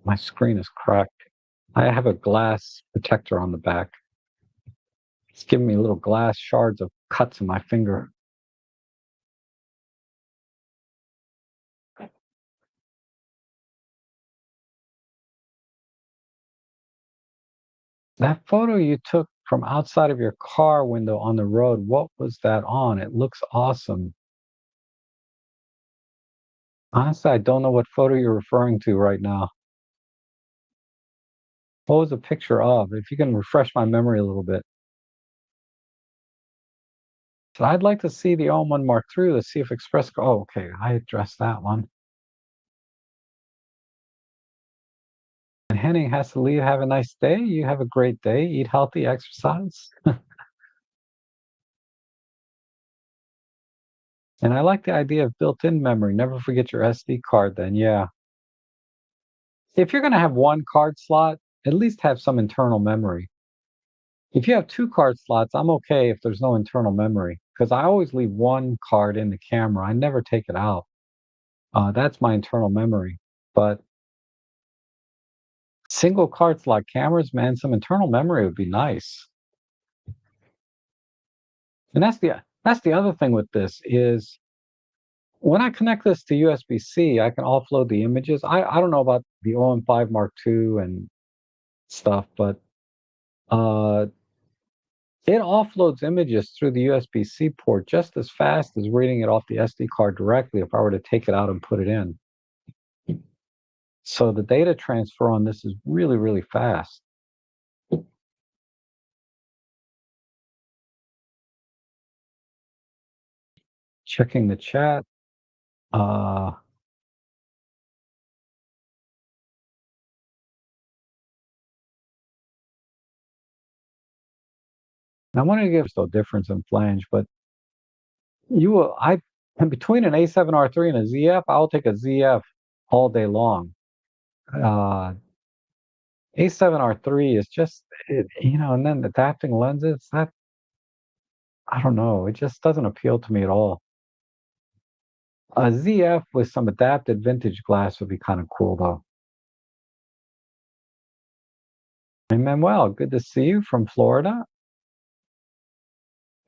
My screen is cracked. I have a glass protector on the back. It's giving me little glass shards of cuts in my finger. That photo you took from outside of your car window on the road, what was that on? It looks awesome. Honestly, I don't know what photo you're referring to right now. What was the picture of? If you can refresh my memory a little bit. So I'd like to see the OM1 Mark III to see if Express. Oh, okay, I addressed that one. And Henning has to leave. Have a nice day. You have a great day. Eat healthy, exercise. And I like the idea of built-in memory. Never forget your SD card then. Yeah. If you're going to have one card slot, at least have some internal memory. If you have two card slots, I'm okay if there's no internal memory because I always leave one card in the camera. I never take it out. That's my internal memory. But single card slot cameras, man, some internal memory would be nice. And that's the other thing with this is when I connect this to USB-C, I can offload the images. I don't know about the OM5 Mark II and stuff, but uh, it offloads images through the USB-C port just as fast as reading it off the SD card directly if I were to take it out and put it in. So the data transfer on this is really, really fast. Checking the chat. Uh, I wanted to give a difference in flange, but and between an A7R3 and a ZF, I'll take a ZF all day long. A7R3 is just, and then adapting lenses, that, I don't know, it just doesn't appeal to me at all. A ZF with some adapted vintage glass would be kind of cool, though. Hey, Manuel, good to see you from Florida.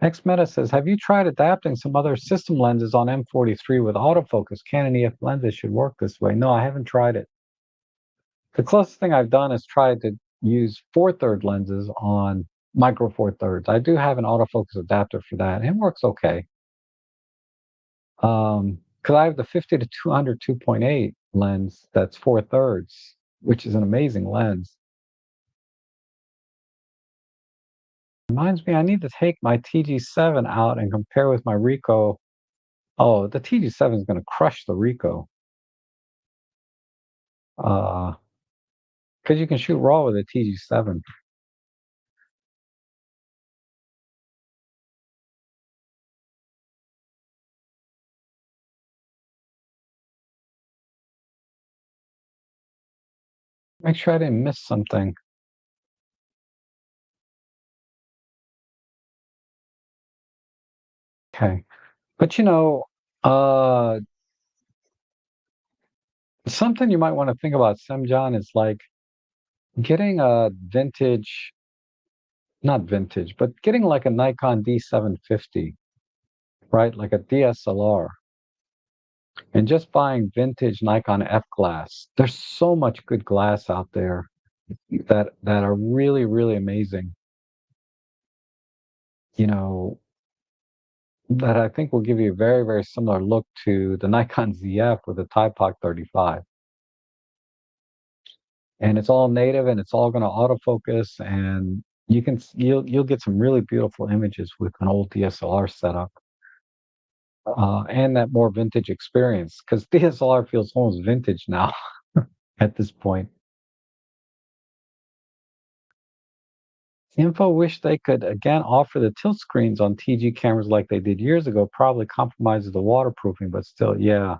XMeta says, have you tried adapting some other system lenses on M43 with autofocus? Canon EF lenses should work this way. No, I haven't tried it. The closest thing I've done is tried to use 4/3 lenses on micro 4/3. I do have an autofocus adapter for that, and it works okay. Because I have the 50 to 200 2.8 lens that's 4/3, which is an amazing lens. Reminds me, I need to take my TG7 out and compare with my Ricoh. Oh, the TG7 is going to crush the Ricoh. Because you can shoot RAW with a TG7. Make sure I didn't miss something. Okay. But something you might want to think about, Semjon, is like getting a vintage, not vintage, but getting like a Nikon D750, right? Like a DSLR, and just buying vintage Nikon F glass. There's so much good glass out there that are really, really amazing. You know, that I think will give you a very, very similar look to the Nikon ZF with the Typok 35. And it's all native and it's all going to autofocus and you'll get some really beautiful images with an old DSLR setup. And that more vintage experience because DSLR feels almost vintage now at this point. Info wish they could again offer the tilt screens on TG cameras like they did years ago. Probably compromises the waterproofing, but still, yeah.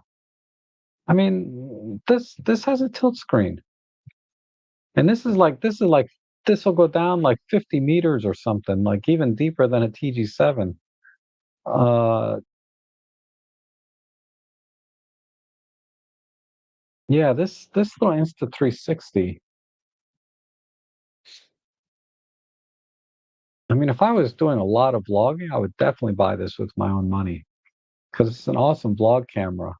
I mean, this has a tilt screen, and this will go down like 50 meters or something, like even deeper than a TG7. Uh, yeah, this little Insta360. I mean, if I was doing a lot of vlogging, I would definitely buy this with my own money because it's an awesome vlog camera.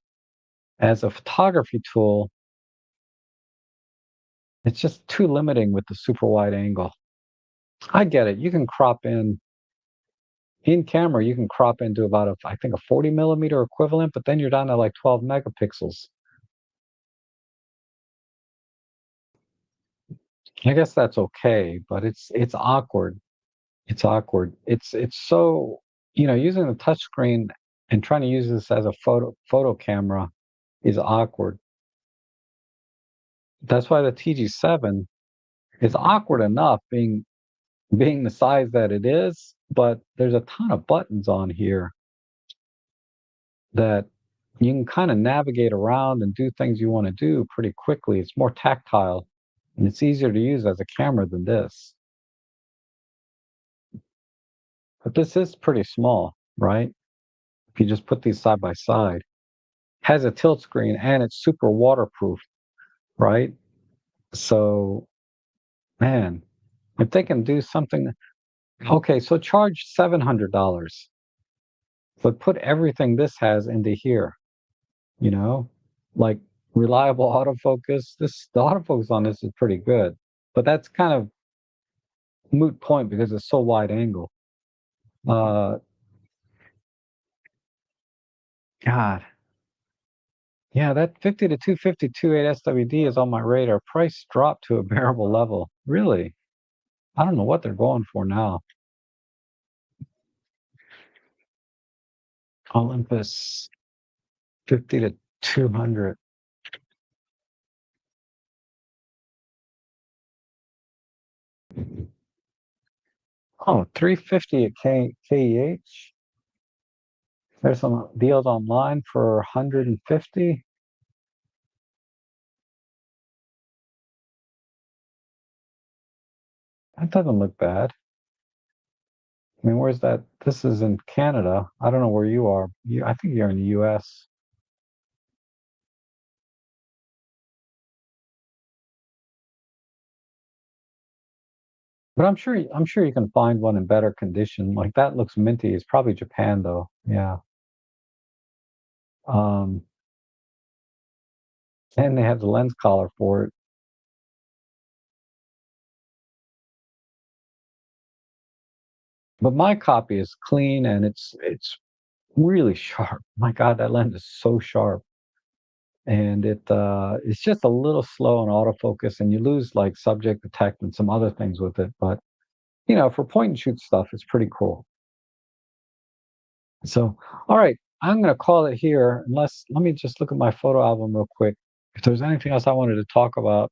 As a photography tool, it's just too limiting with the super wide angle. I get it. You can crop in camera, you can crop into about I think a 40 millimeter equivalent, but then you're down to like 12 megapixels. I guess that's okay, but it's awkward. It's awkward. It's so, using the touchscreen and trying to use this as a photo camera is awkward. That's why the TG7 is awkward enough being the size that it is, but there's a ton of buttons on here that you can kind of navigate around and do things you want to do pretty quickly. It's more tactile and it's easier to use as a camera than this. But this is pretty small, right? If you just put these side by side. Has a tilt screen and it's super waterproof, right? So, man, if they can do something, okay, so charge $700, but put everything this has into here, you know, like reliable autofocus. The autofocus on this is pretty good, but that's kind of moot point because it's so wide angle. Uh, God, yeah, that 50 to 252 8 SWD is on my radar. Price dropped to a bearable level. Really? I don't know what they're going for now. Olympus 50 to 200. Oh, 350 at KEH. There's some deals online for 150. That doesn't look bad. I mean, where's that? This is in Canada. I don't know where you are. I think you're in the US. But I'm sure you can find one in better condition. Like that looks minty. It's probably Japan though. Yeah. Um, and they have the lens collar for it. But my copy is clean and it's really sharp. My God, that lens is so sharp. And it's just a little slow on autofocus and you lose like subject detect and some other things with it. But for point and shoot stuff, it's pretty cool. So, all right, I'm going to call it here. Unless, let me just look at my photo album real quick. If there's anything else I wanted to talk about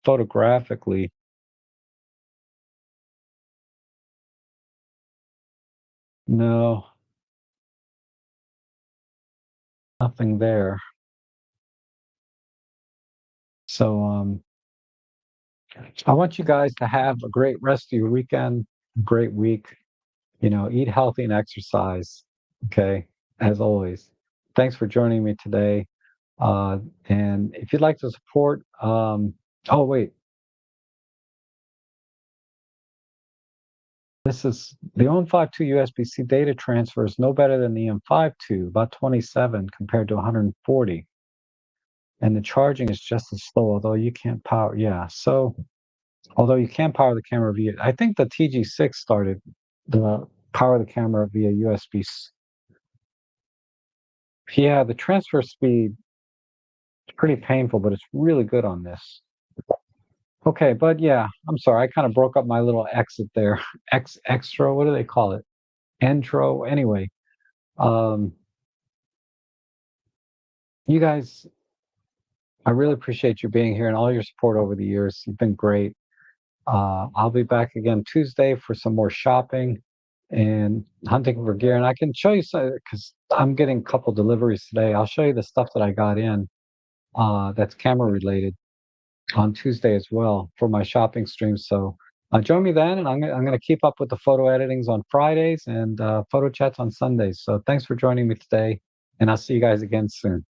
photographically, no, nothing there. So, I want you guys to have a great rest of your weekend, great week. Eat healthy and exercise. Okay, as always. Thanks for joining me today. Uh, and if you'd like to support, oh wait, this is the OM52 USB-C data transfer is no better than the M52, about 27 compared to 140. And the charging is just as slow, although you can't power. Yeah, so although you can power the camera via, I think the TG6 started the power the camera via USB. Yeah, the transfer speed is pretty painful, but it's really good on this. Okay, but yeah, I'm sorry. I kind of broke up my little exit there. Extra, what do they call it? Intro. Anyway, um, you guys, I really appreciate you being here and all your support over the years. You've been great. I'll be back again Tuesday for some more shopping and hunting for gear. And I can show you some because I'm getting a couple deliveries today. I'll show you the stuff that I got in that's camera related on Tuesday as well for my shopping stream. So join me then, and I'm going to keep up with the photo editings on Fridays and photo chats on Sundays. So thanks for joining me today, and I'll see you guys again soon.